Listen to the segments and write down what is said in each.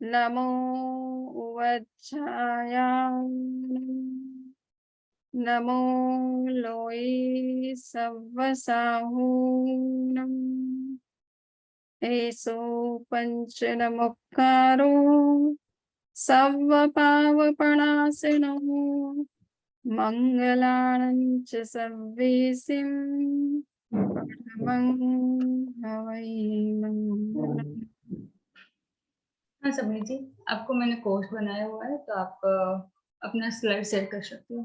नमो वज्रायाणं नमो लोये सव्वसाहूनम् एषो पञ्चनमुक्कारो सव्वपावपणासिनो मङ्गलानं च सर्वेसिं परमं हवै मङ्गलम्। हाँ समीर जी, आपको मैंने कोर्स बनाया हुआ है तो आप अपना स्लाइड शेयर कर सकते हो।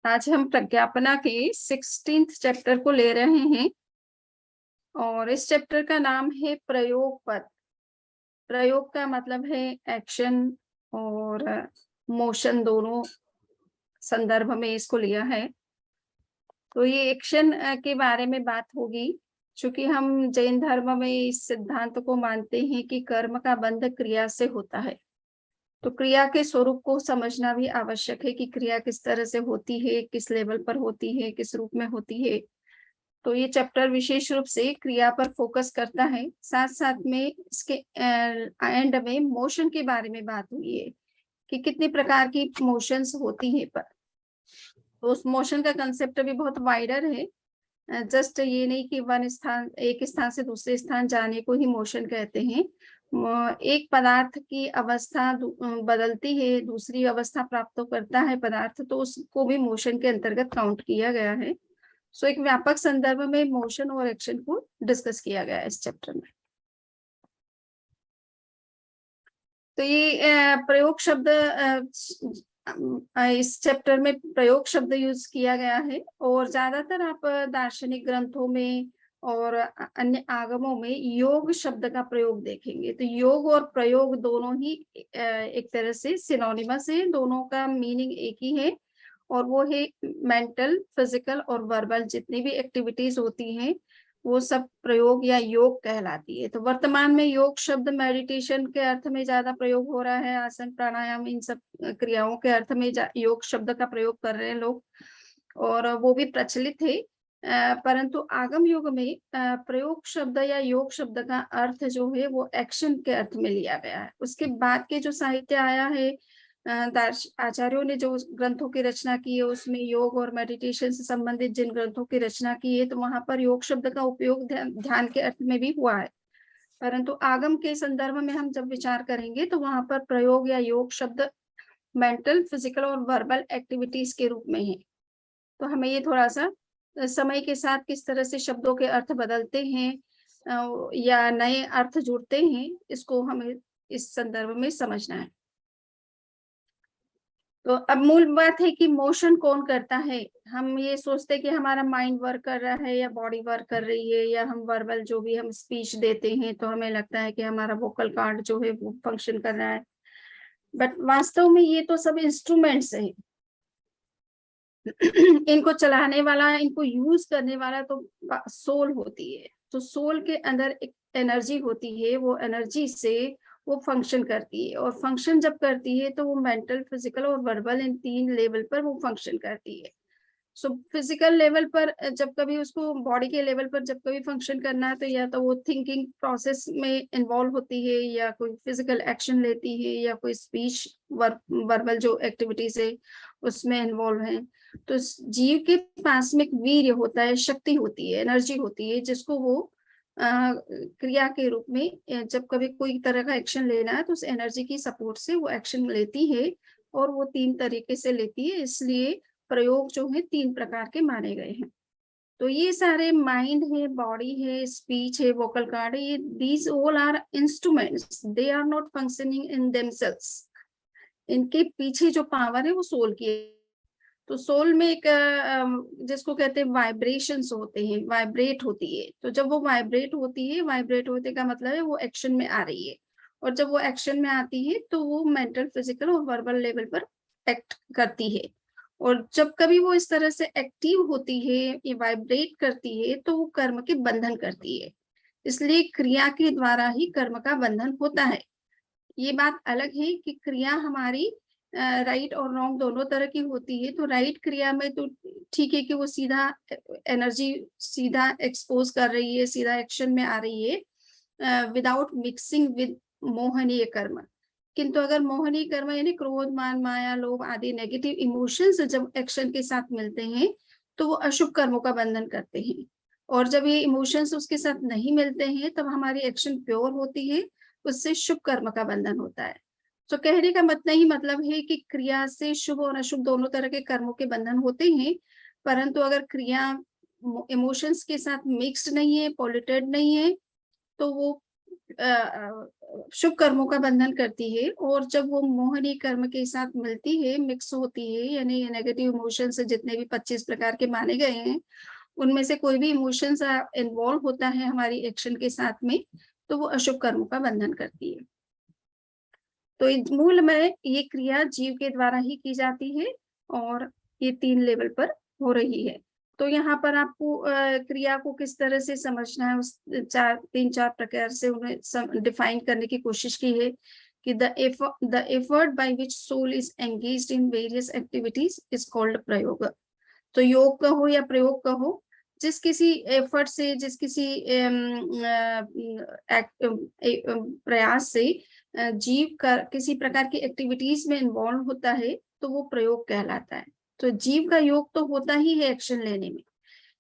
आज हम प्रज्ञापना के 16th चैप्टर को ले रहे हैं और इस चैप्टर का नाम है प्रयोग पद। प्रयोग का मतलब है एक्शन और मोशन, दोनों संदर्भ में इसको लिया है। तो ये एक्शन के बारे में बात होगी, क्योंकि हम जैन धर्म में इस सिद्धांत को मानते हैं कि कर्म का बंध क्रिया से होता है। तो क्रिया के स्वरूप को समझना भी आवश्यक है कि क्रिया किस तरह से होती है, किस लेवल पर होती है, किस रूप में होती है। तो ये चैप्टर विशेष रूप से क्रिया पर फोकस करता है। साथ साथ में इसके एंड में मोशन के बारे में बात हुई है कि कितनी प्रकार की मोशंस होती है। पर तो उस मोशन का कंसेप्ट भी बहुत वाइडर है। जस्ट ये नहीं कि एक स्थान से दूसरे स्थान जाने को ही मोशन कहते हैं। एक पदार्थ की अवस्था बदलती है, दूसरी अवस्था प्राप्त करता है पदार्थ, तो उसको भी मोशन के अंतर्गत काउंट किया गया है। सो एक व्यापक संदर्भ में मोशन और एक्शन को डिस्कस किया गया है इस चैप्टर में। तो ये प्रयोग शब्द, इस चैप्टर में प्रयोग शब्द यूज किया गया है और ज्यादातर आप दार्शनिक ग्रंथों में और अन्य आगमों में योग शब्द का प्रयोग देखेंगे। तो योग और प्रयोग दोनों ही एक तरह से सिनोनिमस है, दोनों का मीनिंग एक ही है और वो है मेंटल, फिजिकल और वर्बल जितनी भी एक्टिविटीज होती हैं वो सब प्रयोग या योग कहलाती है। तो वर्तमान में योग शब्द मेडिटेशन के अर्थ में ज्यादा प्रयोग हो रहा है, आसन प्राणायाम इन सब क्रियाओं के अर्थ में योग शब्द का प्रयोग कर रहे हैं लोग और वो भी प्रचलित है। परंतु आगम युग में प्रयोग शब्द या योग शब्द का अर्थ जो है वो एक्शन के अर्थ में लिया गया है। उसके बाद के जो साहित्य आया है, आचार्यों ने जो ग्रंथों की रचना की है उसमें योग और मेडिटेशन से संबंधित जिन ग्रंथों की रचना की है तो वहां पर योग शब्द का उपयोग ध्यान के अर्थ में भी हुआ है। परंतु आगम के संदर्भ में हम जब विचार करेंगे तो वहां पर प्रयोग या योग शब्द मेंटल, फिजिकल और वर्बल एक्टिविटीज के रूप में है। तो हमें ये थोड़ा सा समय के साथ किस तरह से शब्दों के अर्थ बदलते हैं या नए अर्थ जुड़ते हैं, इसको हमें इस संदर्भ में समझना है। तो अब मूल बात है कि मोशन कौन करता है। हम ये सोचते हैं कि हमारा माइंड वर्क कर रहा है या बॉडी वर्क कर रही है या हम वर्बल जो भी हम स्पीच देते हैं तो हमें लगता है कि हमारा वोकल कार्ड जो है वो फंक्शन कर रहा है। बट वास्तव में ये तो सब इंस्ट्रूमेंट्स हैं। इनको चलाने वाला, इनको यूज करने वाला तो सोल होती है। तो सोल के अंदर एक एनर्जी होती है, वो एनर्जी से वो फंक्शन करती है और फंक्शन जब करती है तो वो मेंटल, फिजिकल और वर्बल इन 3 लेवल पर वो फंक्शन करती है। सो फिजिकल लेवल पर जब कभी उसको बॉडी के लेवल पर जब कभी फंक्शन करना है तो या तो वो थिंकिंग प्रोसेस में इन्वॉल्व होती है या कोई फिजिकल एक्शन लेती है या कोई स्पीच वर्बल जो एक्टिविटीज है उसमें इन्वॉल्व है। तो जीव के पास में एक वीर्य होता है, शक्ति होती है, एनर्जी होती है जिसको वो क्रिया के रूप में जब कभी कोई तरह का एक्शन लेना है तो उस एनर्जी की सपोर्ट से वो एक्शन लेती है और वो 3 तरीके से लेती है। इसलिए प्रयोग जो है 3 प्रकार के माने गए हैं। तो ये सारे माइंड है, बॉडी है, स्पीच है, वोकल कार्ड है, ये these all are instruments, they are not functioning in themselves. इनके पीछे जो पावर है वो सोल की है। तो सोल में एक जिसको कहते हैं वाइब्रेशंस होते हैं, वाइब्रेट होती है। तो जब वो वाइब्रेट होती है, वाइब्रेट होने का मतलब है वो एक्शन में आ रही है और जब वो एक्शन में आती है तो वो मेंटल, फिजिकल और वर्बल लेवल पर एक्ट करती है। और जब कभी वो इस तरह से एक्टिव होती है, ये वाइब्रेट करती है तो वो कर्म के बंधन करती है। इसलिए क्रिया के द्वारा ही कर्म का बंधन होता है। ये बात अलग है कि क्रिया हमारी राइट और रॉन्ग दोनों तरह की होती है। तो राइट क्रिया में तो ठीक है कि वो सीधा एनर्जी सीधा एक्सपोज कर रही है, सीधा एक्शन में आ रही है विदाउट मिक्सिंग विद मोहनीय कर्म। किंतु अगर मोहनीय कर्म यानी क्रोध, मान, माया, लोभ आदि नेगेटिव इमोशंस जब एक्शन के साथ मिलते हैं तो वो अशुभ कर्मों का बंधन करते हैं। और जब ये इमोशंस उसके साथ नहीं मिलते हैं तब हमारी एक्शन प्योर होती है, उससे शुभ कर्म का बंधन होता है। तो कहने का मतलब है कि क्रिया से शुभ और अशुभ दोनों तरह के कर्मों के बंधन होते हैं, परंतु अगर क्रिया इमोशंस के साथ मिक्स्ड नहीं है, पॉल्यूटेड नहीं है, तो वो शुभ कर्मों का बंधन करती है। और जब वो मोहनीय कर्म के साथ मिलती है, मिक्स होती है, यानी नेगेटिव इमोशंस जितने भी 25 प्रकार के माने गए हैं उनमें से कोई भी इमोशंस इन्वॉल्व होता है हमारी एक्शन के साथ में, तो वो अशुभ कर्मों का बंधन करती है। तो मूल में ये क्रिया जीव के द्वारा ही की जाती है और ये 3 लेवल पर हो रही है। तो यहाँ पर आपको क्रिया को किस तरह से समझना है, उस 3-4 प्रकार से उन्हें डिफाइन करने की कोशिश की है कि the effort by which soul is engaged in various activities is called प्रयोग। तो योग कहो या प्रयोग कहो, जिस किसी एफर्ट से, जिस किसी प्रयास से जीव का किसी प्रकार की एक्टिविटीज में इन्वॉल्व होता है तो वो प्रयोग कहलाता है। तो जीव का योग तो होता ही है एक्शन लेने में।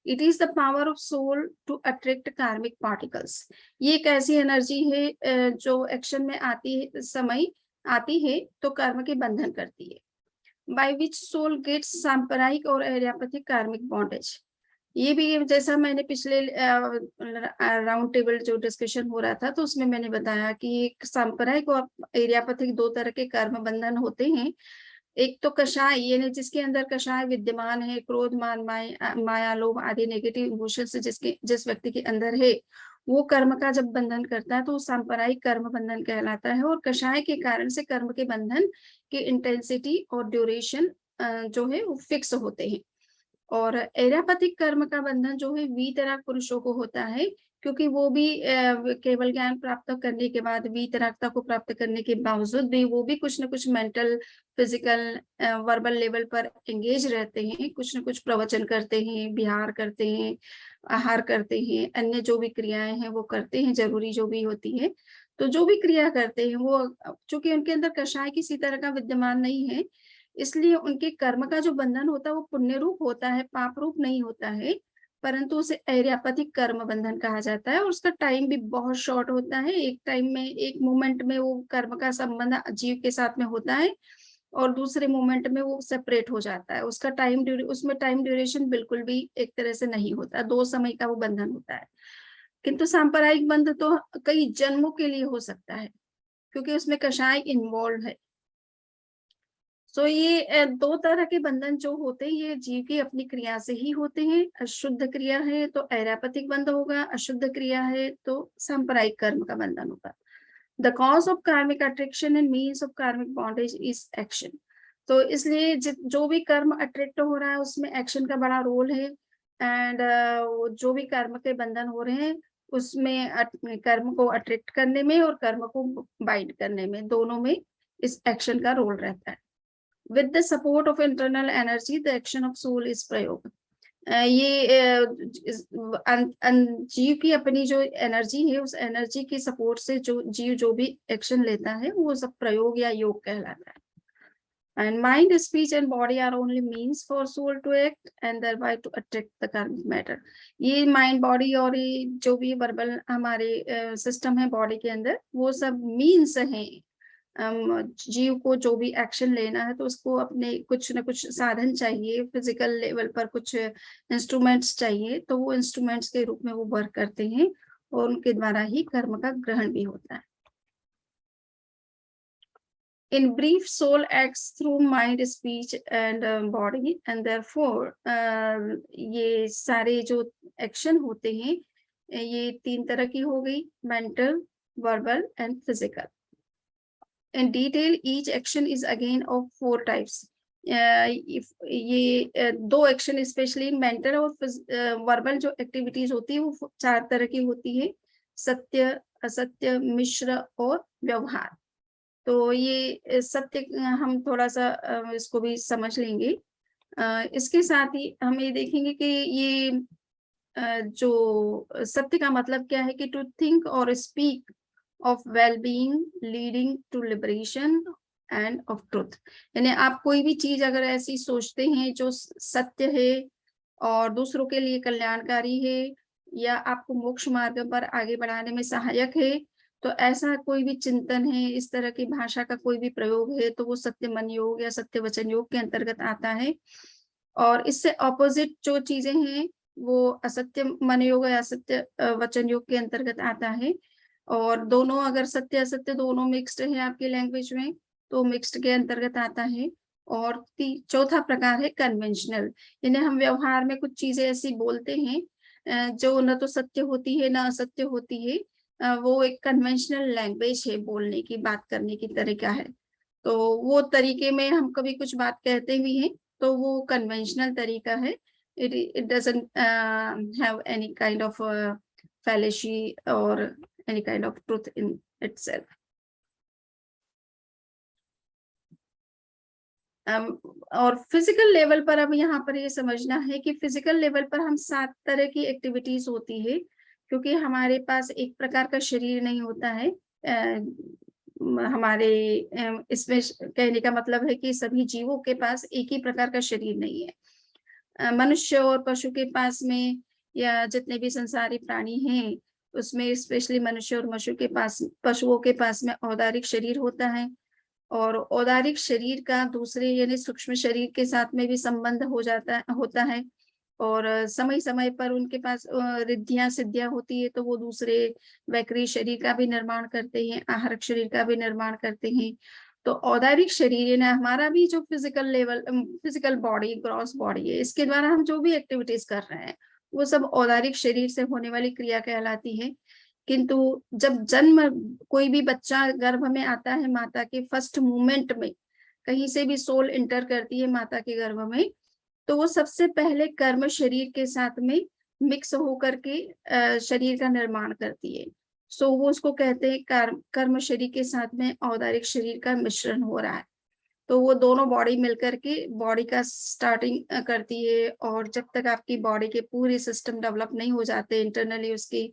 It is the power of soul to attract karmic particles. ये एक ऐसी एनर्जी है जो एक्शन में आती है तो कर्म के बंधन करती है। बाय विच सोल गेट्स सांप्रदायिक और एरियापैथिक कार्मिक बॉन्डेज। ये भी जैसा मैंने पिछले राउंड टेबल जो डिस्कशन हो रहा था तो उसमें मैंने बताया कि एक सांप्रदायिक और एरियापैथिक 2 तरह के कर्म बंधन होते हैं। एक तो कषाय, यानी जिसके अंदर कषाय विद्यमान है, क्रोध, मान, माया, लोभ आदि नेगेटिव इमोशंस जिस व्यक्ति के अंदर है, वो कर्म का जब बंधन करता है तो वो सांप्रदायिक कर्म बंधन कहलाता है। और कषाय के कारण से कर्म के बंधन की इंटेंसिटी और ड्यूरेशन जो है वो फिक्स होते हैं। और एरापथिक कर्म का बंधन जो है वीतराग पुरुषों को होता है, क्योंकि वो भी केवल ज्ञान प्राप्त करने के बाद, वीतरागता को प्राप्त करने के बावजूद भी वो भी कुछ न कुछ मेंटल, फिजिकल, वर्बल लेवल पर एंगेज रहते हैं, कुछ न कुछ प्रवचन करते हैं, विहार करते हैं, आहार करते हैं, अन्य जो भी क्रियाएं हैं वो करते हैं, जरूरी जो भी होती है। तो जो भी क्रिया करते हैं वो, चूंकि उनके अंदर कषाय किसी तरह का विद्यमान नहीं है, इसलिए उनके कर्म का जो बंधन होता है वो पुण्य रूप होता है, पाप रूप नहीं होता है, परंतु उसे एर्यापथिक कर्म बंधन कहा जाता है। और उसका टाइम भी बहुत शॉर्ट होता है। एक टाइम में, एक मोमेंट में वो कर्म का संबंध जीव के साथ में होता है और दूसरे मोमेंट में वो सेपरेट हो जाता है। उसका उसमें टाइम ड्यूरेशन बिल्कुल भी एक तरह से नहीं होता, 2 समय का वो बंधन होता है। किंतु सांप्रदायिक बंध तो कई जन्मों के लिए हो सकता है, क्योंकि उसमें कषाय इन्वॉल्व है। सो ये 2 तरह के बंधन जो होते हैं ये जीव की अपनी क्रिया से ही होते हैं। अशुद्ध क्रिया है तो एरापथिक बंध होगा, अशुद्ध क्रिया है तो सांप्रदायिक कर्म का बंधन होगा। द कॉज ऑफ कार्मिक attraction and means of karmic bondage is action. तो इसलिए जो भी कर्म अट्रैक्ट हो रहा है उसमें एक्शन का बड़ा रोल है। एंड जो भी कर्म के बंधन हो रहे हैं उसमें कर्म को अट्रैक्ट करने में और कर्म को बाइंड करने में, दोनों में इस एक्शन का रोल रहता है। With the support of internal energy, the action of soul is प्रयोग। ये जीव की अपनी जो एनर्जी है, उस एनर्जी के सपोर्ट से जो जीव जो भी एक्शन लेता है वो सब प्रयोग या योग कहलाता है। And mind, speech and body are only means for soul to act and thereby to attract the karmic matter। ये माइंड, बॉडी और ये जो भी वर्बल हमारे सिस्टम है बॉडी के अंदर, वो सब मीन्स हैं जीव को जो भी एक्शन लेना है तो उसको अपने कुछ न कुछ साधन चाहिए, फिजिकल लेवल पर कुछ इंस्ट्रूमेंट्स चाहिए, तो वो इंस्ट्रूमेंट्स के रूप में वो वर्क करते हैं और उनके द्वारा ही कर्म का ग्रहण भी होता है। In brief, soul acts through mind, speech and body and therefore ये सारे जो एक्शन होते हैं ये 3 तरह की हो गई, mental, verbal and physical. In detail, each action is again of 4 types। ये 2 एक्शन स्पेशली मेंटल और वर्बल जो एक्टिविटीज होती है वो 4 तरह की होती है, सत्य, असत्य, मिश्र और व्यवहार। तो ये सत्य हम थोड़ा-सा इसको भी समझ लेंगे। इसके साथ ही हम ये देखेंगे कि ये जो सत्य का मतलब क्या है कि टू थिंक और speak of well-being leading to liberation and of truth. यानी आप कोई भी चीज़ अगर ऐसी सोचते हैं जो सत्य है और दूसरों के लिए कल्याणकारी है या आपको मोक्ष मार्ग पर आगे बढ़ाने में सहायक है, तो ऐसा कोई भी चिंतन है, इस तरह की भाषा का कोई भी प्रयोग है, तो वो सत्य मन योग या सत्य वचन योग के अंतर्गत आता है। और इससे ऑपोजिट जो चीज़ें हैं, वो असत्य मन योग या असत्य वचन योग के अंतर्गत आता है। और दोनों अगर सत्य-असत्य दोनों मिक्स्ड है आपकी लैंग्वेज में, तो मिक्स्ड के अंतर्गत आता है। और चौथा प्रकार है कन्वेंशनल, यानी हम व्यवहार में कुछ चीज़ें ऐसी बोलते हैं जो न तो सत्य होती है, ना असत्य होती है। वो एक कन्वेंशनल लैंग्वेज है, बोलने की, बात करने की तरीका है। तो वो तरीके में हम कभी कुछ बात कहते भी हैं, तो वो कन्वेंशनल तरीका है। It doesn't have any kind of fallacy or any kind of truth in itself. और फिजिकल लेवल पर अब यहाँ पर ये समझना है कि फिजिकल लेवल पर हम 7 तरह की एक्टिविटीज होती है, क्योंकि हमारे पास एक प्रकार का शरीर नहीं होता है। हमारे इसमें कहने का मतलब है कि सभी जीवों के पास एक ही प्रकार का शरीर नहीं है। मनुष्य और पशु के पास में या जितने भी संसारी प्राणी हैं, उसमें स्पेशली मनुष्य और पशुओं के पास में औदारिक शरीर होता है। और औदारिक शरीर का दूसरे यानी सूक्ष्म शरीर के साथ में भी संबंध होता है। और समय-समय पर उनके पास रिद्धियाँ-सिद्धियाँ होती है, तो वो दूसरे वैक्री शरीर का भी निर्माण करते हैं, आहारक शरीर का भी निर्माण करते हैं। तो औदारिक शरीर यानी हमारा भी जो फिजिकल बॉडी, ग्रॉस बॉडी है, इसके द्वारा हम जो भी एक्टिविटीज़ कर रहे हैं, वो सब औदारिक शरीर से होने वाली क्रिया कहलाती है। किंतु जब कोई भी बच्चा गर्भ में आता है, माता के फर्स्ट मूवमेंट में, कहीं से भी सोल एंटर करती है माता के गर्भ में, तो वो सबसे पहले कर्म शरीर के साथ में मिक्स होकर के शरीर का निर्माण करती है। सो वो उसको कहते हैं कर्म शरीर के साथ में औदारिक शरीर का मिश्रण हो रहा है। तो वो दोनों बॉडी मिलकर के बॉडी का स्टार्टिंग करती है। और जब तक आपकी बॉडी के पूरे सिस्टम डेवलप नहीं हो जाते इंटरनली, उसकी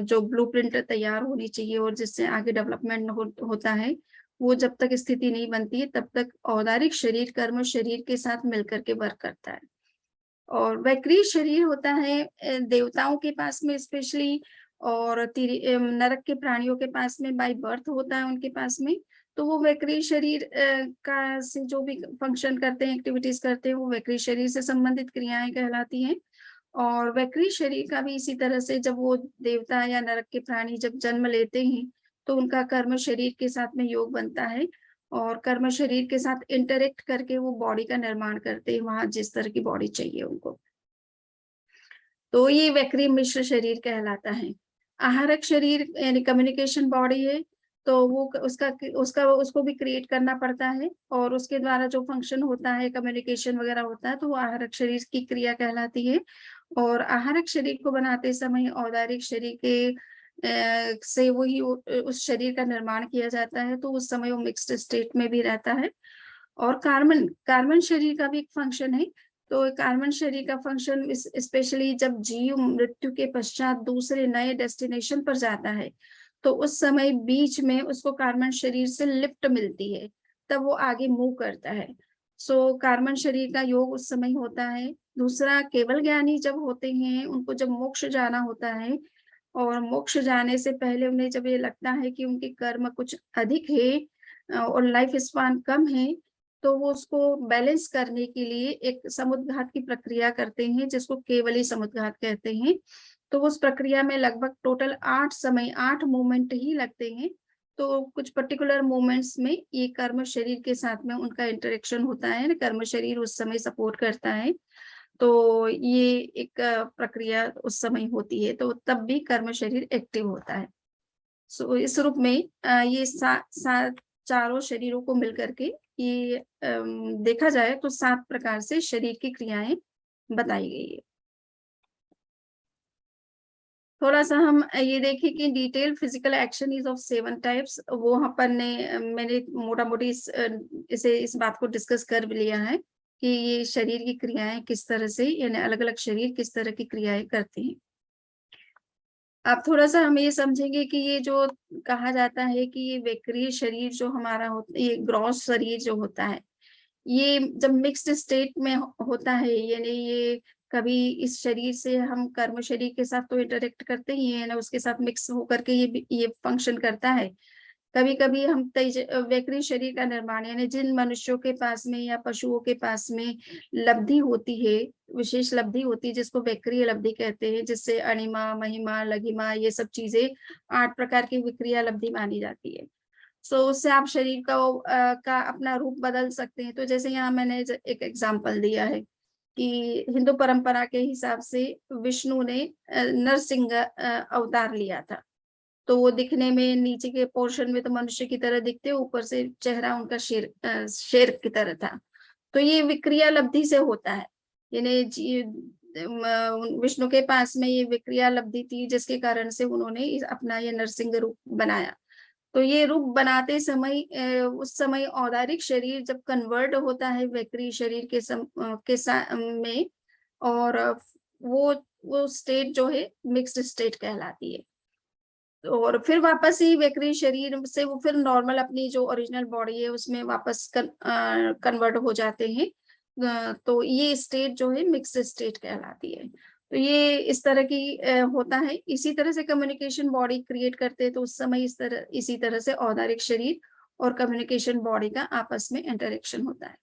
जो ब्लूप्रिंट तैयार होनी चाहिए और जिससे आगे डेवलपमेंट होता है, वो जब तक स्थिति नहीं बनती है, तब तक औदारिक शरीर कर्म शरीर के साथ मिलकर के वर्क करता है। और वैक्री शरीर होता है देवताओं के पास में स्पेशली, और नरक के प्राणियों के पास में बाय बर्थ होता है उनके पास में। तो वो वैक्री शरीर का से जो भी फंक्शन करते हैं, एक्टिविटीज करते हैं, वो वैक्री शरीर से संबंधित क्रियाएं कहलाती हैं। और वैक्री शरीर का भी इसी तरह से जब वो देवता या नरक के प्राणी जब जन्म लेते हैं, तो उनका कर्म शरीर के साथ में योग बनता है। और कर्म शरीर के साथ इंटरेक्ट करके वो बॉडी का निर्माण करते हैं, वहां जिस तरह की बॉडी चाहिए उनको। तो ये वैक्री मिश्र शरीर कहलाता है। आहारक शरीर यानी कम्युनिकेशन बॉडी है, तो वो उसका उसका उसको भी क्रिएट करना पड़ता है, और उसके द्वारा जो फंक्शन होता है, कम्युनिकेशन वगैरह होता है, तो वो आहारक शरीर की क्रिया कहलाती है। और आहारक शरीर को बनाते समय औदारिक शरीर के से वही उस शरीर का निर्माण किया जाता है, तो उस समय वो मिक्स्ड स्टेट में भी रहता है। और कार्बन कार्बन शरीर का भी एक फंक्शन है। तो कार्बन शरीर का फंक्शन स्पेशली जब जीव मृत्यु के पश्चात दूसरे नए डेस्टिनेशन पर जाता है, तो उस समय बीच में उसको कार्बन शरीर से लिफ्ट मिलती है, तब वो आगे मूव करता है। सो कार्बन शरीर का योग उस समय होता है। दूसरा, केवल ज्ञानी जब होते हैं, उनको जब मोक्ष जाना होता है, और मोक्ष जाने से पहले उन्हें जब ये लगता है कि उनके कर्म कुछ अधिक है और लाइफ स्पान कम है, तो वो उसको बैलेंस करने के लिए एक समुद्घात की प्रक्रिया करते हैं, जिसको केवली समुद्घात कहते हैं। तो उस प्रक्रिया में लगभग टोटल 8 मूवमेंट ही लगते हैं। तो कुछ पर्टिकुलर मूवमेंट्स में ये कर्म शरीर के साथ में उनका इंटरेक्शन होता है, कर्म शरीर उस समय सपोर्ट करता है। तो ये एक प्रक्रिया उस समय होती है, तो तब भी कर्म शरीर एक्टिव होता है। सो इस रूप में ये चारों शरीरों को मिलकर के ये देखा जाए तो 7 प्रकार से शरीर की क्रियाएं बताई गई है। थोड़ा सा हम ये देखें कि detail physical action is of 7 types, वो अपन ने मैंने मोटा मोटी इस बात को डिस्कस कर भी लिया है कि ये शरीर की क्रियाएं किस तरह से, यानी अलग अलग शरीर किस तरह की क्रियाएं करते हैं। अब थोड़ा सा हम ये समझेंगे कि ये जो कहा जाता है कि ये वक्रीय शरीर जो हमारा होता, ये ग्रॉस शरीर जो होता है, ये जब मिक्स्ड स्टेट में होता है, यानी ये कभी इस शरीर से हम कर्म शरीर के साथ तो इंटरेक्ट करते ही है ना, उसके साथ मिक्स होकर के ये फंक्शन करता है। कभी कभी हम वक्रीय शरीर का निर्माण, यानी जिन मनुष्यों के पास में या पशुओं के पास में लब्धि होती है, विशेष लब्धि होती है जिसको वक्रीय लब्धि कहते हैं, जिससे अणिमा, महिमा, लघिमा, ये सब चीजें 8 प्रकार की विक्रिया लब्धि मानी जाती है। सो उससे आप शरीर का अपना रूप बदल सकते हैं। तो जैसे यहाँ मैंने एक एग्जांपल दिया है कि हिंदू परंपरा के हिसाब से विष्णु ने नरसिंह अवतार लिया था। तो वो दिखने में नीचे के पोर्शन में तो मनुष्य की तरह दिखते, ऊपर से चेहरा उनका शेर की तरह था। तो ये विक्रिया लब्धि से होता है, यानी विष्णु के पास में ये विक्रिया लब्धि थी, जिसके कारण से उन्होंने अपना ये नरसिंह रूप बनाया। तो ये रूप बनाते समय उस समय औदारिक शरीर जब कन्वर्ट होता है वक्रीय शरीर में, और वो स्टेट जो है मिक्स्ड स्टेट कहलाती है। और फिर वापस ही वक्रीय शरीर से वो फिर नॉर्मल अपनी जो ओरिजिनल बॉडी है उसमें वापस कन्वर्ट हो जाते हैं। तो ये स्टेट जो है मिक्स्ड स्टेट कहलाती है। तो ये इस तरह की होता है। इसी तरह से कम्युनिकेशन बॉडी क्रिएट करते हैं, तो उस समय इसी तरह से औदारिक शरीर और कम्युनिकेशन बॉडी का आपस में इंटरेक्शन होता है।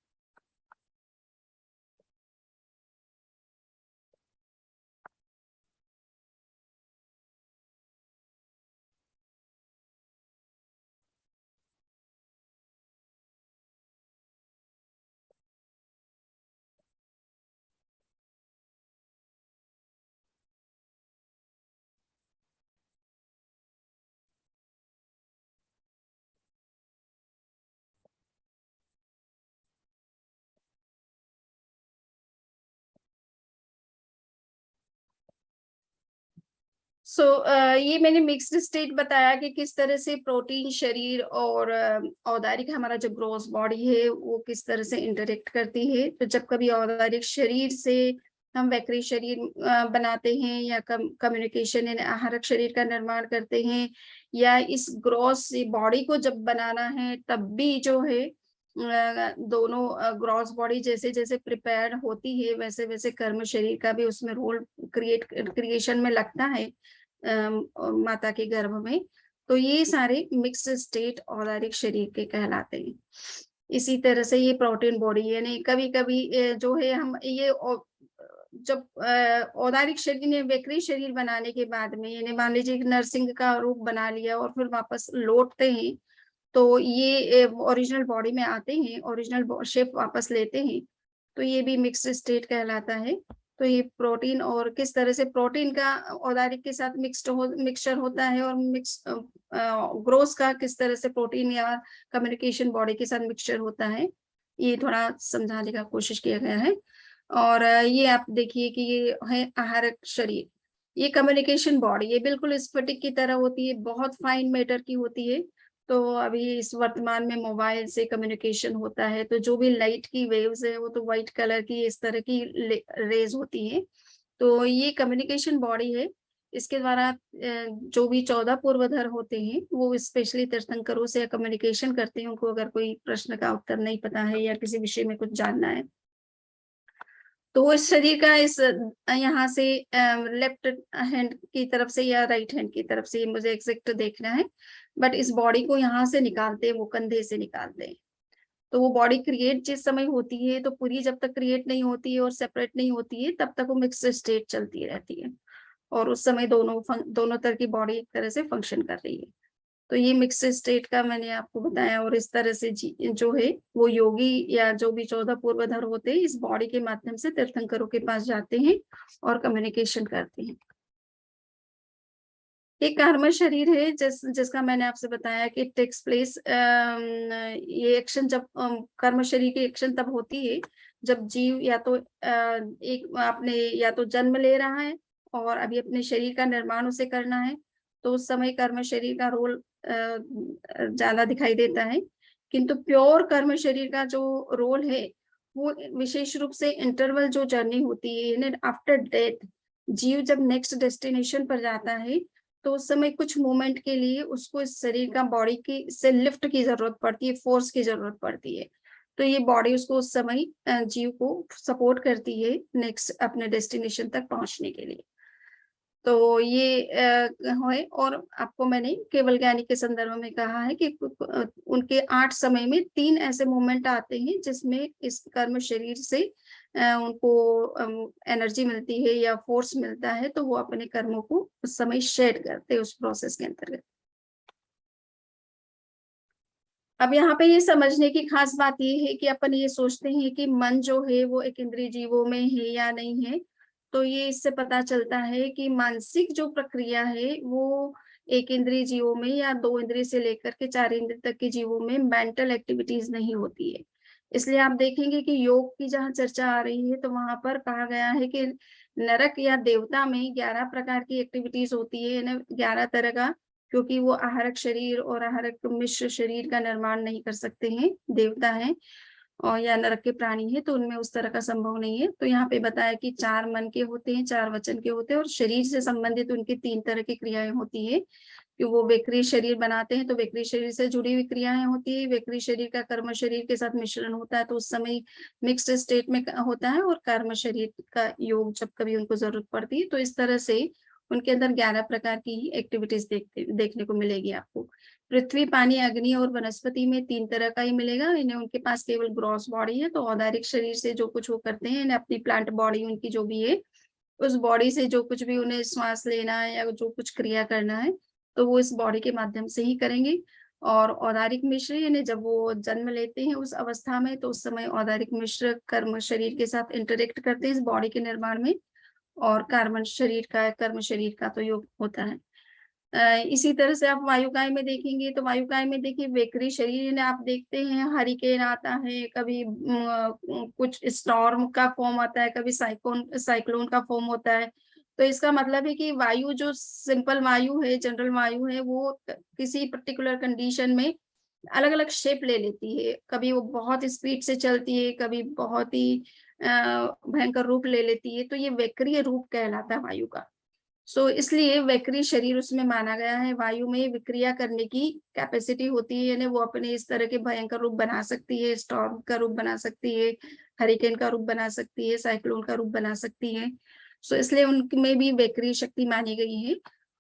ये मैंने मिक्स्ड स्टेट बताया कि किस तरह से प्रोटीन शरीर और औदारिक हमारा जो ग्रॉस बॉडी है वो किस तरह से इंटरेक्ट करती है। तो जब कभी औदारिक शरीर से हम वक्रीय शरीर बनाते हैं, या कम्युनिकेशन यानी आहारक शरीर का निर्माण करते हैं, या इस ग्रॉस बॉडी को जब बनाना है तब भी जो है दोनों ग्रॉस बॉडी जैसे जैसे प्रिपेयर्ड होती है, वैसे वैसे कर्म शरीर का भी उसमें रोल क्रिएशन में लगता है माता के गर्भ में। तो ये सारे मिक्स स्टेट औदारिक शरीर के कहलाते हैं। इसी तरह से ये प्रोटीन बॉडी, यानी कभी कभी जो है हम ये जब औदारिक शरीर ने वक्रीय शरीर बनाने के बाद में, यानी मान लीजिए नरसिंह का रूप बना लिया और फिर वापस लौटते हैं, तो ये ओरिजिनल बॉडी में आते हैं, ओरिजिनल शेप वापस लेते हैं, तो ये भी मिक्स्ड स्टेट कहलाता है। तो ये प्रोटीन और किस तरह से प्रोटीन का औदारिक के साथ मिक्सचर होता है, और ग्रोथ का किस तरह से प्रोटीन या कम्युनिकेशन बॉडी के साथ मिक्सचर होता है, ये थोड़ा समझाने का कोशिश किया गया है। और ये आप देखिए कि ये है आहारक शरीर, ये कम्युनिकेशन बॉडी, ये बिल्कुल स्फटिक की तरह होती है, बहुत फाइन मैटर की होती है। तो अभी इस वर्तमान में मोबाइल से कम्युनिकेशन होता है, तो जो भी लाइट की वेव्स है वो तो व्हाइट कलर की इस तरह की रेज होती है। तो ये कम्युनिकेशन बॉडी है। इसके द्वारा जो भी 14 पूर्वधर होते हैं वो स्पेशली तीर्थंकरों से कम्युनिकेशन करते हैं, उनको अगर कोई प्रश्न का उत्तर नहीं पता है या किसी विषय में कुछ जानना है। तो इस शरीर का इस यहाँ से लेफ्ट हैंड की तरफ से या राइट हैंड की तरफ से, मुझे एग्जैक्ट देखना है, बट इस बॉडी को यहाँ से निकालते हैं, वो कंधे से निकालते हैं। तो वो बॉडी क्रिएट जिस समय होती है, तो पूरी जब तक क्रिएट नहीं होती है और सेपरेट नहीं होती है तब तक वो मिक्स स्टेट चलती रहती है, और उस समय दोनों तरह की बॉडी एक तरह से फंक्शन कर रही है। तो ये मिक्स स्टेट का मैंने आपको बताया, और इस तरह से जो है वो योगी या जो भी 14 पूर्वधर होते हैं इस बॉडी के माध्यम से तीर्थंकरों के पास जाते हैं और कम्युनिकेशन करते हैं। एक कर्म शरीर है जिसका मैंने आपसे बताया कि टेक्स प्लेस, ये एक्शन जब कर्म शरीर की एक्शन तब होती है जब जीव या तो एक आपने या तो जन्म ले रहा है, और अभी अपने शरीर का निर्माण उसे करना है, तो उस समय कर्म शरीर का रोल ज्यादा दिखाई देता है। किंतु प्योर कर्म शरीर का जो रोल है वो विशेष रूप से इंटरवल जो जर्नी होती है, यानी आफ्टर डेथ जीव जब नेक्स्ट डेस्टिनेशन पर जाता है, तो उस समय कुछ मोमेंट के लिए उसको इस शरीर का बॉडी की से लिफ्ट की जरूरत पड़ती है, फोर्स की जरूरत पड़ती है। तो ये बॉडी उसको उस समय जीव को सपोर्ट करती है नेक्स्ट अपने डेस्टिनेशन तक पहुंचने के लिए। तो ये है। और आपको मैंने केवल ज्ञानी के संदर्भ में कहा है कि उनके 8 समय में 3 ऐसे मोमेंट आते हैं जिसमें इस कर्म शरीर से उनको एनर्जी मिलती है या फोर्स मिलता है, तो वो अपने कर्मों को उस समय शेड करते हैं उस प्रोसेस के अंतर्गत। अब यहाँ पे ये समझने की खास बात ये है कि अपन ये सोचते हैं कि मन जो है वो एक इंद्रिय जीवों में है या नहीं है। तो ये इससे पता चलता है कि मानसिक जो प्रक्रिया है वो एक इंद्रिय जीवों में या 2 इंद्रिय से लेकर के 4 इंद्रिय तक के जीवों में मेंटल एक्टिविटीज नहीं होती है। इसलिए आप देखेंगे कि योग की जहाँ चर्चा आ रही है तो वहां पर कहा गया है कि नरक या देवता में 11 प्रकार की एक्टिविटीज होती है, यानी 11 तरह का, क्योंकि वो आहारक शरीर और आहारक मिश्र शरीर का निर्माण नहीं कर सकते हैं, देवता हैं और या नरक के प्राणी है, तो उनमें उस तरह का संभव नहीं है। तो यहाँ पे बताया कि 4 मन के होते हैं, 4 वचन के होते हैं और शरीर से संबंधित उनकी 3 तरह की क्रियाएं होती है कि वो वेक्री शरीर बनाते हैं, तो वेक्री शरीर से जुड़ी हुई क्रियाएं होती है। वेक्री शरीर का कर्म शरीर के साथ मिश्रण होता है तो उस समय मिक्स्ड स्टेट में होता है, और कर्म शरीर का योग जब कभी उनको जरूरत पड़ती है। तो इस तरह से उनके अंदर 11 प्रकार की एक्टिविटीज देखने को मिलेगी आपको। पृथ्वी, पानी, अग्नि और वनस्पति में 3 तरह का ही मिलेगा। इन्हें उनके पास केवल ग्रॉस बॉडी है, तो औदारिक शरीर से जो कुछ वो करते हैं, इन्हें अपनी प्लांट बॉडी उनकी जो भी है, उस बॉडी से जो कुछ भी उन्हें श्वास लेना है या जो कुछ क्रिया करना है तो वो इस बॉडी के माध्यम से ही करेंगे। और औदारिक मिश्र यानी जब वो जन्म लेते हैं उस अवस्था में, तो उस समय औदारिक मिश्र कर्म शरीर के साथ इंटरेक्ट करते हैं इस बॉडी के निर्माण में, और कार्बन शरीर का, कर्म शरीर का तो योग होता है। इसी तरह से आप वायुकाय में देखेंगे तो वायुकाय में देखिए वेकरी शरीर ने आप देखते हैं हरिकेन आता है, कभी कुछ स्टॉर्म का फॉर्म आता है, कभी साइक्लोन का फॉर्म होता है। तो इसका मतलब है कि वायु जो सिंपल वायु है, जनरल वायु है, वो किसी पर्टिकुलर कंडीशन में अलग अलग शेप ले लेती है। कभी वो बहुत स्पीड से चलती है, कभी बहुत ही भयंकर रूप ले लेती है, तो ये वैक्रीय रूप कहलाता है वायु का। इसलिए वैक्री शरीर उसमें माना गया है। वायु में विक्रिया करने की कैपेसिटी होती है, यानी वो अपने इस तरह के भयंकर रूप बना सकती है, स्टॉर्म का रूप बना सकती है, हरिकेन का रूप बना सकती है, साइक्लोन का रूप बना सकती है। इसलिए उनमें भी वैक्री शक्ति मानी गई है,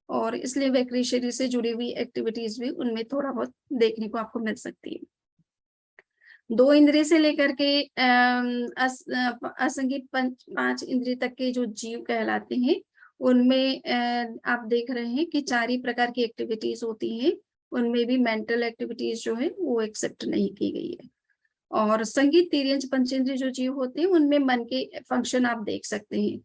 और इसलिए वैक्री शरीर से जुड़ी हुई एक्टिविटीज भी उनमें थोड़ा बहुत देखने को आपको मिल सकती है। 2 इंद्रिय से लेकर के असंगी 5 इंद्रिय तक के जो जीव कहलाते हैं, उनमें आप देख रहे हैं कि 4 ही प्रकार की एक्टिविटीज होती हैं। उनमें भी मेंटल एक्टिविटीज जो है वो एक्सेप्ट नहीं की गई है। और संगीत, तिर्यंच, पंचेंद्रिय जो जीव होते हैं उनमें मन के फंक्शन आप देख सकते हैं।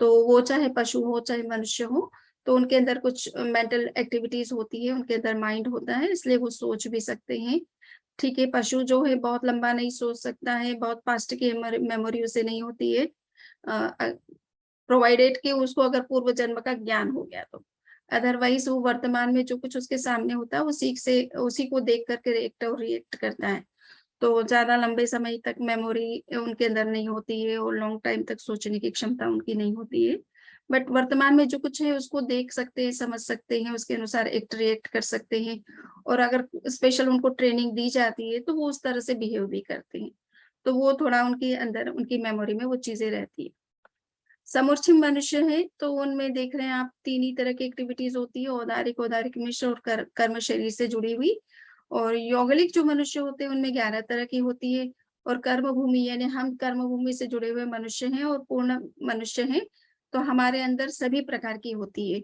तो वो चाहे पशु हो चाहे मनुष्य हो, तो उनके अंदर कुछ मेंटल एक्टिविटीज होती है, उनके अंदर माइंड होता है, इसलिए वो सोच भी सकते हैं। ठीक है, पशु जो है बहुत लंबा नहीं सोच सकता है, बहुत फास्ट की मेमोरी उसे नहीं होती है, प्रोवाइडेड कि उसको अगर पूर्व जन्म का ज्ञान हो गया तो। अदरवाइज वो वर्तमान में जो कुछ उसके सामने होता है उसी को देख करके रिएक्ट और रिएक्ट करता है। तो ज्यादा लंबे समय तक मेमोरी उनके अंदर नहीं होती है और लॉन्ग टाइम तक सोचने की क्षमता उनकी नहीं होती है। बट वर्तमान में जो कुछ है उसको देख सकते हैं, समझ सकते हैं, उसके अनुसार एक्ट रिएक्ट कर सकते हैं, और अगर स्पेशल उनको ट्रेनिंग दी जाती है तो वो उस तरह से बिहेव भी करते हैं। तो वो थोड़ा उनके अंदर उनकी मेमोरी में वो चीजें रहती है। समूर्छिम मनुष्य है तो उनमें देख रहे हैं आप 3 ही तरह की एक्टिविटीज होती है, औदारिक, औदारिक मिश्र और कर्म शरीर से जुड़ी हुई। और यौगलिक जो मनुष्य होते हैं उनमें 11 तरह की होती है। और कर्म भूमि यानी हम कर्म भूमि से जुड़े हुए मनुष्य हैं और पूर्ण मनुष्य हैं, तो हमारे अंदर सभी प्रकार की होती है।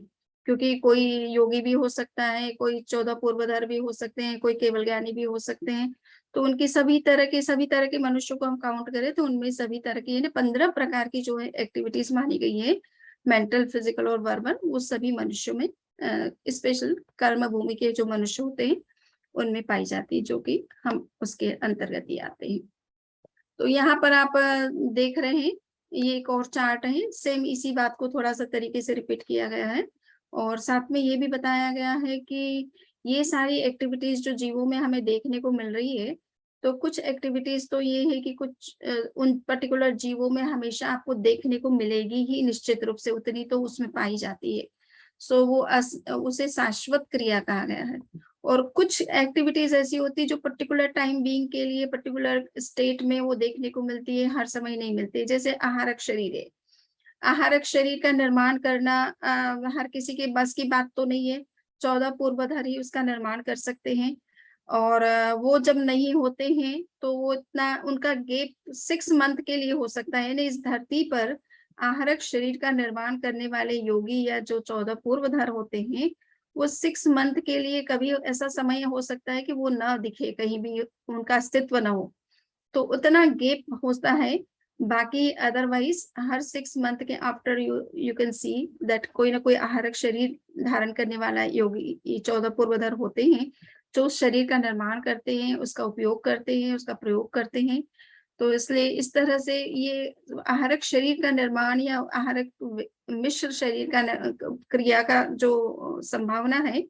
क्योंकि कोई योगी भी हो सकता है, कोई 14 पूर्वधर भी हो सकते हैं, कोई केवल ज्ञानी भी हो सकते हैं। तो उनकी सभी तरह के मनुष्यों को हम काउंट करें तो उनमें सभी तरह की यानी 15 प्रकार की जो है एक्टिविटीज मानी गई है, मेंटल, फिजिकल और वर्बल, वो सभी मनुष्यों में स्पेशल कर्म भूमि के जो मनुष्य होते हैं उनमें पाई जाती है, जो कि हम उसके अंतर्गत ही आते हैं। तो यहाँ पर आप देख रहे हैं ये एक और चार्ट है, सेम इसी बात को थोड़ा सा तरीके से रिपीट किया गया है और साथ में ये भी बताया गया है कि ये सारी एक्टिविटीज जो जीवों में हमें देखने को मिल रही है, तो कुछ एक्टिविटीज तो ये है कि कुछ उन पर्टिकुलर जीवों में हमेशा आपको देखने को मिलेगी ही निश्चित रूप से, उतनी तो उसमें पाई जाती है। सो वो उसे शाश्वत क्रिया कहा गया है। और कुछ एक्टिविटीज ऐसी होती है जो पर्टिकुलर टाइम बीइंग के लिए पर्टिकुलर स्टेट में वो देखने को मिलती है, हर समय नहीं मिलती है। जैसे आहारक शरीर है, आहारक शरीर का निर्माण करना हर किसी के बस की बात तो नहीं है। 14 पूर्वधर ही उसका निर्माण कर सकते हैं और वो जब नहीं होते हैं तो वो इतना उनका गैप 6 मंथ के लिए हो सकता है। यानी इस धरती पर आहारक शरीर का निर्माण करने वाले योगी या जो 14 पूर्वधर होते हैं, वो 6 मंथ के लिए कभी ऐसा समय हो सकता है कि वो ना दिखे, कहीं भी उनका अस्तित्व ना हो, तो उतना गैप होता है। बाकी अदरवाइज हर 6 मंथ के after you can see that कोई ना कोई आहारक शरीर धारण करने वाला योगी, ये 14 पूर्वधर होते हैं जो उस शरीर का निर्माण करते हैं, उसका उपयोग करते हैं, उसका प्रयोग करते हैं। तो इसलिए इस तरह से ये आहारक शरीर का निर्माण या आहारक मिश्र शरीर का क्रिया का जो संभावना है,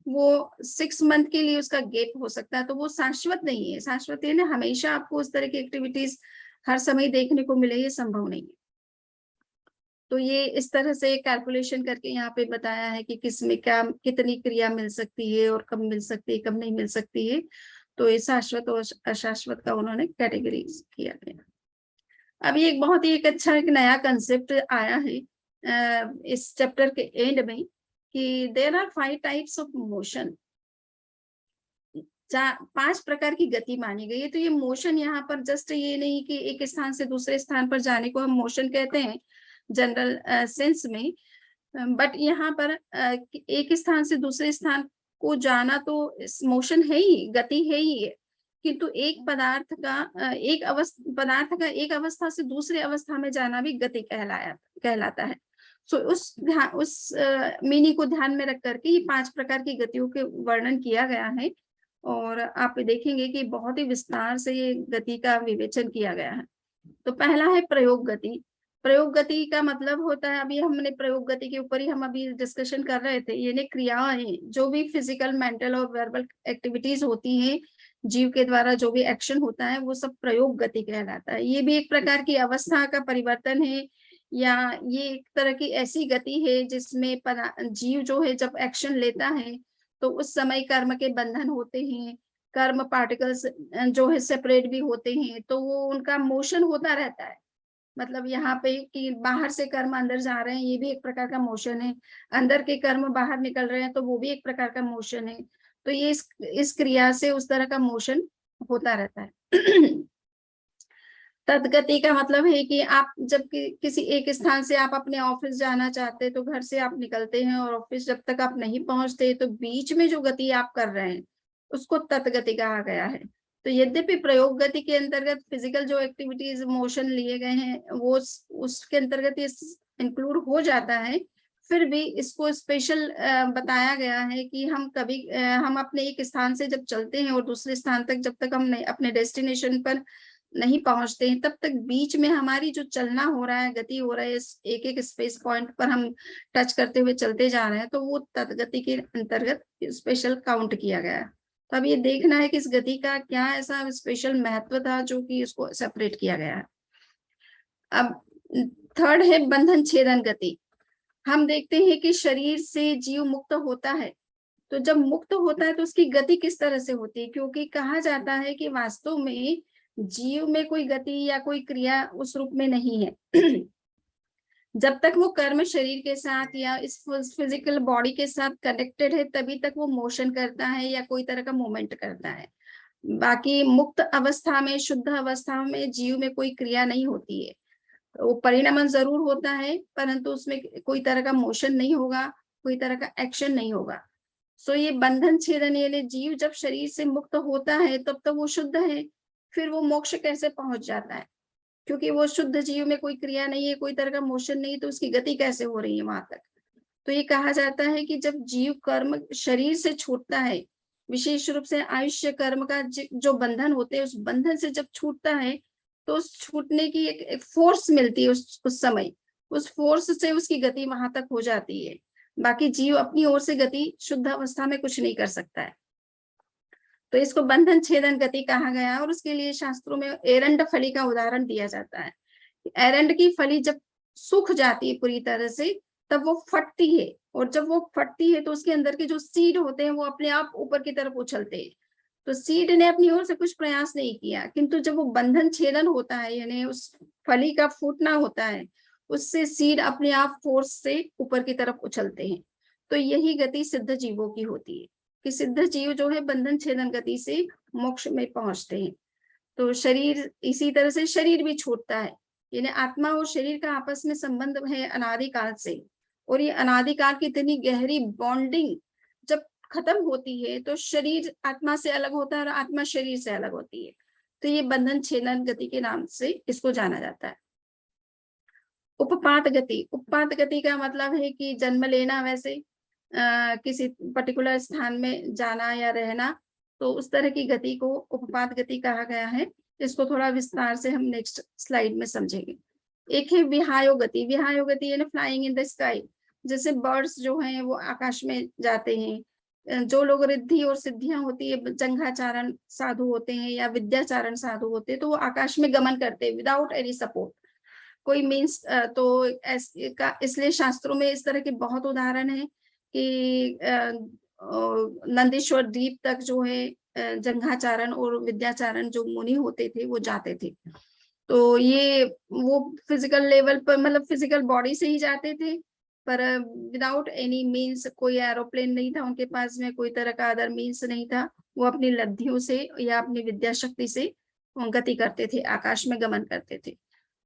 वो 6 मंथ के लिए उसका गैप हो सकता है। तो वो शाश्वत नहीं है। शाश्वत है ना, हमेशा आपको उस तरह की एक्टिविटीज हर समय देखने को मिले, ये संभव नहीं है। तो ये इस तरह से कैलकुलेशन करके यहाँ पे बताया है कि किसमें क्या कितनी क्रिया मिल सकती है और कब मिल सकती है, कब नहीं मिल सकती है। तो ये शाश्वत और अशाश्वत का उन्होंने कैटेगरीज किया गया। अभी एक बहुत ही एक अच्छा एक नया कंसेप्ट आया है इस चैप्टर के एंड में कि there are 5 types of motion. 5 प्रकार की गति मानी गई है। तो ये मोशन यहाँ पर जस्ट ये नहीं कि एक स्थान से दूसरे स्थान पर जाने को हम मोशन कहते हैं जनरल सेंस में, बट यहाँ पर एक स्थान से दूसरे स्थान को जाना तो मोशन है ही, गति है ही है। किंतु एक पदार्थ का एक अवस्था से दूसरे अवस्था में जाना भी गति कहलाता है। सो उस मीनिंग को ध्यान में रख करके ये 5 प्रकार की गतियों के वर्णन किया गया है और आप देखेंगे कि बहुत ही विस्तार से ये गति का विवेचन किया गया है। तो पहला है प्रयोग गति। प्रयोग गति का मतलब होता है, अभी हमने प्रयोग गति के ऊपर ही हम अभी डिस्कशन कर रहे थे, यानी क्रियाएं जो भी फिजिकल, मेंटल और वर्बल एक्टिविटीज होती हैं, जीव के द्वारा जो भी एक्शन होता है वो सब प्रयोग गति कहलाता है। ये भी एक प्रकार की अवस्था का परिवर्तन है या ये एक तरह की ऐसी गति है जिसमें जीव जो है जब एक्शन लेता है तो उस समय कर्म के बंधन होते हैं, कर्म पार्टिकल्स जो है सेपरेट भी होते हैं, तो वो उनका मोशन होता रहता है। मतलब यहाँ पे कि बाहर से कर्म अंदर जा रहे हैं, ये भी एक प्रकार का मोशन है। अंदर के कर्म बाहर निकल रहे हैं तो वो भी एक प्रकार का मोशन है। तो ये इस क्रिया से उस तरह का मोशन होता रहता है। तदगति का मतलब है कि आप जब किसी एक स्थान से आप अपने ऑफिस जाना चाहते हैं तो घर से आप निकलते हैं और ऑफिस जब तक आप नहीं पहुंचते तो बीच में जो गति आप कर रहे हैं उसको तदगति कहा गया है। तो यद्यपि प्रयोग गति के अंतर्गत फिजिकल जो एक्टिविटीज मोशन लिए गए हैं वो उसके अंतर्गत ये इंक्लूड हो जाता है, फिर भी इसको स्पेशल बताया गया है कि हम कभी हम अपने एक स्थान से जब चलते हैं और दूसरे स्थान तक जब तक हम अपने डेस्टिनेशन पर नहीं पहुंचते हैं तब तक बीच में हमारी जो चलना हो रहा है, गति हो रहा है, एक एक स्पेस पॉइंट पर हम टच करते हुए चलते जा रहे हैं, तो वो तदगति के अंतर्गत स्पेशल काउंट किया गया है। तो अब ये देखना है कि इस गति का क्या ऐसा स्पेशल महत्व था जो कि इसको सेपरेट किया गया है। अब थर्ड है बंधन छेदन गति। हम देखते हैं कि शरीर से जीव मुक्त होता है, तो जब मुक्त होता है तो उसकी गति किस तरह से होती है, क्योंकि कहा जाता है कि वास्तव में जीव में कोई गति या कोई क्रिया उस रूप में नहीं है। जब तक वो कर्म शरीर के साथ या इस फिजिकल बॉडी के साथ कनेक्टेड है तभी तक वो मोशन करता है या कोई तरह का मूवमेंट करता है। बाकी मुक्त अवस्था में, शुद्ध अवस्था में जीव में कोई क्रिया नहीं होती है। वो परिणमन जरूर होता है परंतु उसमें कोई तरह का मोशन नहीं होगा, कोई तरह का एक्शन नहीं होगा। सो ये बंधन छेदन यानी जीव जब शरीर से मुक्त होता है तब तो वो शुद्ध है, फिर वो मोक्ष कैसे पहुंच जाता है, क्योंकि वो शुद्ध जीव में कोई क्रिया नहीं है, कोई तरह का मोशन नहीं, तो उसकी गति कैसे हो रही है वहां तक। तो ये कहा जाता है कि जब जीव कर्म शरीर से छूटता है, विशेष रूप से आयुष्य कर्म का जो बंधन होते हैं उस बंधन से जब छूटता है तो उस छूटने की एक फोर्स मिलती है उस समय, उस फोर्स से उसकी गति वहां तक हो जाती है। बाकी जीव अपनी ओर से गति शुद्ध अवस्था में कुछ नहीं कर सकता है। तो इसको बंधन छेदन गति कहा गया है। और उसके लिए शास्त्रों में एरंड फली का उदाहरण दिया जाता है। एरंड की फली जब सूख जाती है पूरी तरह से, तब वो फटती है, और जब वो फटती है तो उसके अंदर के जो सीड होते हैं वो अपने आप ऊपर की तरफ उछलते हैं। तो सीड ने अपनी ओर से कुछ प्रयास नहीं किया, किंतु जब वो बंधन छेदन होता है, यानी उस फली का फूटना होता है, उससे सीड अपने आप फोर्स से ऊपर की तरफ उछलते हैं। तो यही गति सिद्ध जीवों की होती है कि सिद्ध जीव जो है बंधन छेदन गति से मोक्ष में पहुंचते हैं। तो शरीर, इसी तरह से शरीर भी छूटता है, यानी आत्मा और शरीर का आपस में संबंध है अनादिकाल से, और ये अनादिकाल की इतनी गहरी बॉन्डिंग जब खत्म होती है तो शरीर आत्मा से अलग होता है और आत्मा शरीर से अलग होती है। तो ये बंधन छेदन गति के नाम से इसको जाना जाता है। उपपात गति, उपपात गति का मतलब है कि जन्म लेना, वैसे किसी पर्टिकुलर स्थान में जाना या रहना, तो उस तरह की गति को उपपात गति कहा गया है। इसको थोड़ा विस्तार से हम नेक्स्ट स्लाइड में समझेंगे। एक है विहायो गति। विहायो गति यानी फ्लाइंग इन द स्काई, जैसे बर्ड्स जो हैं वो आकाश में जाते हैं। जो लोग रिद्धि और सिद्धियां होती है, जंघाचारण साधु होते हैं या विद्याचारण साधु होते हैं, तो वो आकाश में गमन करते हैं विदाउट एनी सपोर्ट, कोई मीन्स। तो इसलिए शास्त्रों में इस तरह के बहुत उदाहरण है कि नंदीश्वर द्वीप तक जो है जंघाचारण और विद्याचारण जो मुनि होते थे वो जाते थे। तो ये वो फिजिकल लेवल पर, मतलब फिजिकल बॉडी से ही जाते थे, पर विदाउट एनी मीन्स, कोई एरोप्लेन नहीं था उनके पास में, कोई तरह का अदर मीन्स नहीं था। वो अपनी लब्धियों से या अपनी विद्या शक्ति से गति करते थे, आकाश में गमन करते थे।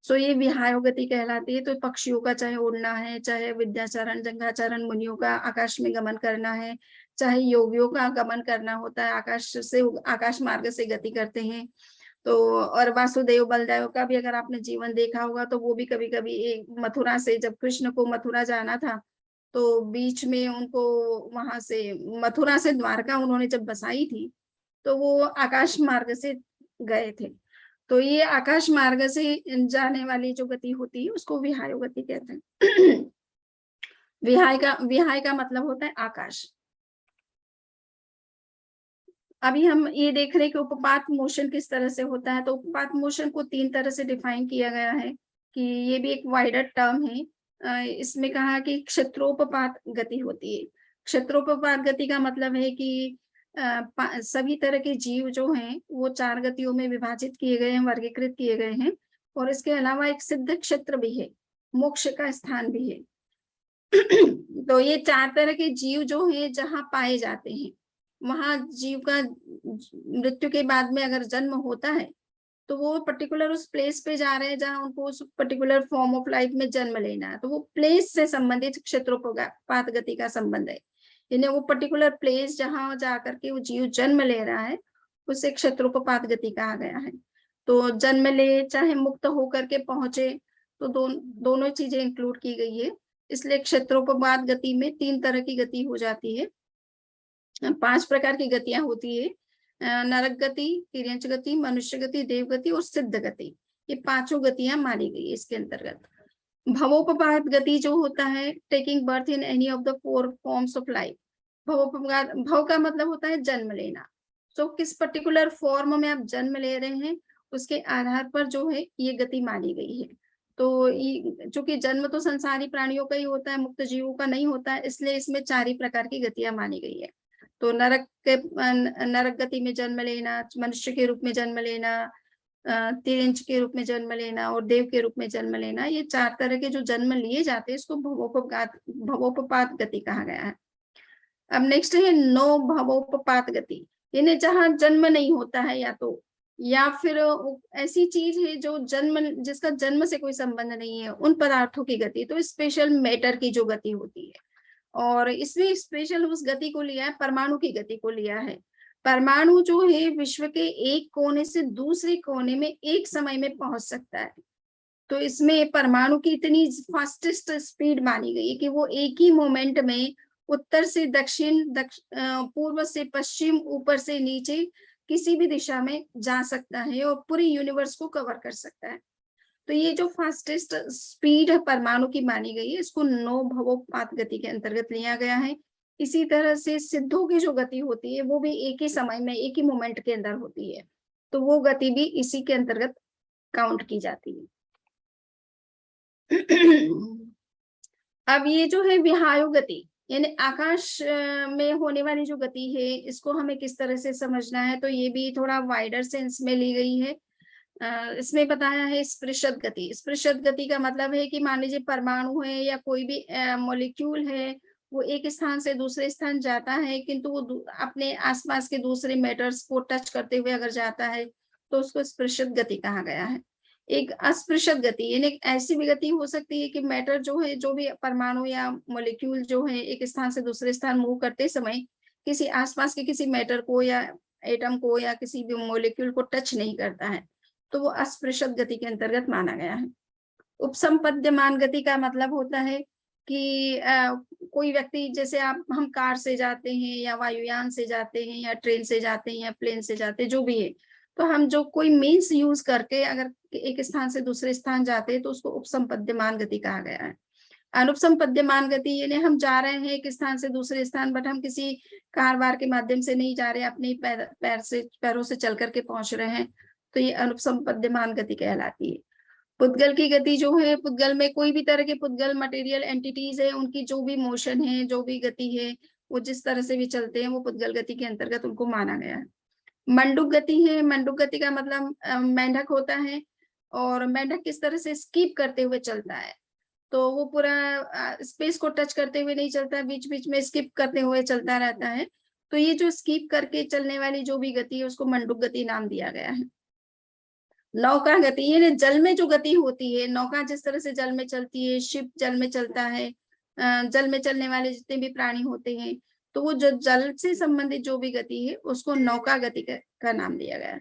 सो ये विहायो गति कहलाती है। तो पक्षियों का चाहे उड़ना है, चाहे विद्याचरण जंघाचरण मुनियों का आकाश में गमन करना है, चाहे योगियों का गमन करना होता है, आकाश से, आकाश मार्ग से गति करते हैं। तो और वासुदेव बलदेव का भी अगर आपने जीवन देखा होगा तो वो भी कभी कभी एक मथुरा से, जब कृष्ण को मथुरा जाना था तो बीच में उनको वहां से, मथुरा से द्वारका उन्होंने जब बसाई थी, तो वो आकाश मार्ग से गए थे। तो ये आकाश मार्ग से जाने वाली जो गति होती है उसको विहायो गति कहते हैं। विहाय का मतलब होता है आकाश। अभी हम ये देख रहे हैं कि उपपात मोशन किस तरह से होता है। तो उपपात मोशन को 3 तरह से डिफाइन किया गया है, कि ये भी एक वाइडर टर्म है। इसमें कहा कि क्षेत्रोपपात गति होती है। क्षेत्रोपपात गति का मतलब है कि सभी तरह के जीव जो हैं वो 4 गतियों में विभाजित किए गए हैं, वर्गीकृत किए गए हैं, और इसके अलावा एक सिद्ध क्षेत्र भी है, मोक्ष का स्थान भी है। तो ये 4 तरह के जीव जो हैं जहाँ पाए जाते हैं, वहां जीव का मृत्यु के बाद में अगर जन्म होता है तो वो पर्टिकुलर उस प्लेस पे जा रहे हैं जहां उनको उस पर्टिकुलर फॉर्म ऑफ लाइफ में जन्म लेना है। तो वो प्लेस से संबंधित क्षेत्रोपपात गति का संबंध है, यानी वो पर्टिकुलर प्लेस जहां जाकर के वो जीव जन्म ले रहा है उसे क्षेत्रोपपात गति कहा गया है। तो जन्म ले चाहे मुक्त होकर के पहुंचे, तो दोनों चीजें इंक्लूड की गई है। इसलिए क्षेत्रोपपात गति में 3 तरह की गति हो जाती है, 5 प्रकार की गतियां होती है। नरक गति, तिर्यंच गति, मनुष्य गति, देव गति और सिद्ध गति, ये 5 गतियां मानी गई है इसके अंतर्गत। भवोपपात गति जो होता है, taking birth in any of the 4 forms of life. भव का मतलब होता है जन्म लेना। तो किस पर्टिकुलर फॉर्म में आप जन्म ले रहे हैं उसके आधार पर जो है ये गति मानी गई है। तो चूंकि जन्म तो संसारी प्राणियों का ही होता है, मुक्त जीवों का नहीं होता है, इसलिए इसमें 4 ही प्रकार की गतियां मानी गई है। तो नरक गति में जन्म लेना, मनुष्य के रूप में जन्म लेना, तिर्यंच के रूप में जन्म लेना और देव के रूप में जन्म लेना, ये 4 तरह के जो जन्म लिए जाते हैं इसको भवोपपात गति कहा गया है। अब नेक्स्ट है नो भवोपपात गति, यानी जहां जन्म नहीं होता है, या फिर ऐसी चीज है जो जिसका जन्म से कोई संबंध नहीं है, उन पदार्थों की गति। तो स्पेशल मैटर की जो गति होती है, और इसमें स्पेशल उस गति को लिया है, परमाणु की गति को लिया है। परमाणु जो है विश्व के एक कोने से दूसरे कोने में एक समय में पहुंच सकता है। तो इसमें परमाणु की इतनी फास्टेस्ट स्पीड मानी गई है कि वो एक ही मोमेंट में उत्तर से दक्षिण, पूर्व से पश्चिम, ऊपर से नीचे किसी भी दिशा में जा सकता है और पूरी यूनिवर्स को कवर कर सकता है। तो ये जो फास्टेस्ट स्पीड परमाणु की मानी गई है, इसको नौ भवोत्पात गति के अंतर्गत लिया गया है। इसी तरह से सिद्धों की जो गति होती है वो भी एक ही समय में, एक ही मोमेंट के अंदर होती है, तो वो गति भी इसी के अंतर्गत काउंट की जाती है। अब ये जो है विहायु गति, यानी आकाश में होने वाली जो गति है, इसको हमें किस तरह से समझना है, तो ये भी थोड़ा वाइडर सेंस में ली गई है। इसमें बताया है स्पृशत गति। स्पृशत गति का मतलब है कि मान लीजिए परमाणु है या कोई भी मॉलिक्यूल है, वो एक स्थान से दूसरे स्थान जाता है, किंतु वो अपने आसपास के दूसरे मैटर्स को टच करते हुए अगर जाता है तो उसको स्पृशत गति कहा गया है। एक अस्पृशत गति, यानी ऐसी भी गति हो सकती है कि मैटर जो है, जो भी परमाणु या मॉलिक्यूल जो है, एक स्थान से दूसरे स्थान मूव करते समय किसी आसपास के किसी मैटर को या एटम को या किसी भी मॉलिक्यूल को टच नहीं करता है, तो वो अस्पृशत गति के अंतर्गत माना गया है। उपसंपद्यमान गति का मतलब होता है कि कोई व्यक्ति, जैसे हम कार से जाते हैं या वायुयान से जाते हैं या ट्रेन से जाते हैं या प्लेन से जाते हैं, जो भी है, तो हम जो कोई मीन्स यूज करके अगर एक स्थान से दूसरे स्थान जाते हैं तो उसको उपसंपद्यमान गति कहा गया है। अनुपसंपद्यमान गति यानी हम जा रहे हैं एक स्थान से दूसरे स्थान, बट हम किसी कारवार के माध्यम से नहीं जा रहे, अपने पैरों से चल करके पहुंच रहे हैं, तो ये अनुपसंपद्यमान गति कहलाती है। पुद्गल की गति जो है, पुद्गल में कोई भी तरह के पुद्गल मटेरियल एंटिटीज है, उनकी जो भी मोशन है, जो भी गति है, वो जिस तरह से भी चलते हैं, वो पुद्गल गति के अंतर्गत उनको माना गया है। मंडूक गति है। मंडूक गति का मतलब मेंढक होता है, और मेंढक किस तरह से स्कीप करते हुए चलता है, तो वो पूरा स्पेस को टच करते हुए नहीं चलता, बीच बीच में स्किप करते हुए चलता रहता है। तो ये जो स्कीप करके चलने वाली जो भी गति है, उसको मंडूक गति नाम दिया गया है। नौका गति, ये जल में जो गति होती है, नौका जिस तरह से जल में चलती है, शिप जल में चलता है, जल में चलने वाले जितने भी प्राणी होते हैं, तो वो जो जल से संबंधित जो भी गति है, उसको नौका गति का नाम दिया गया है।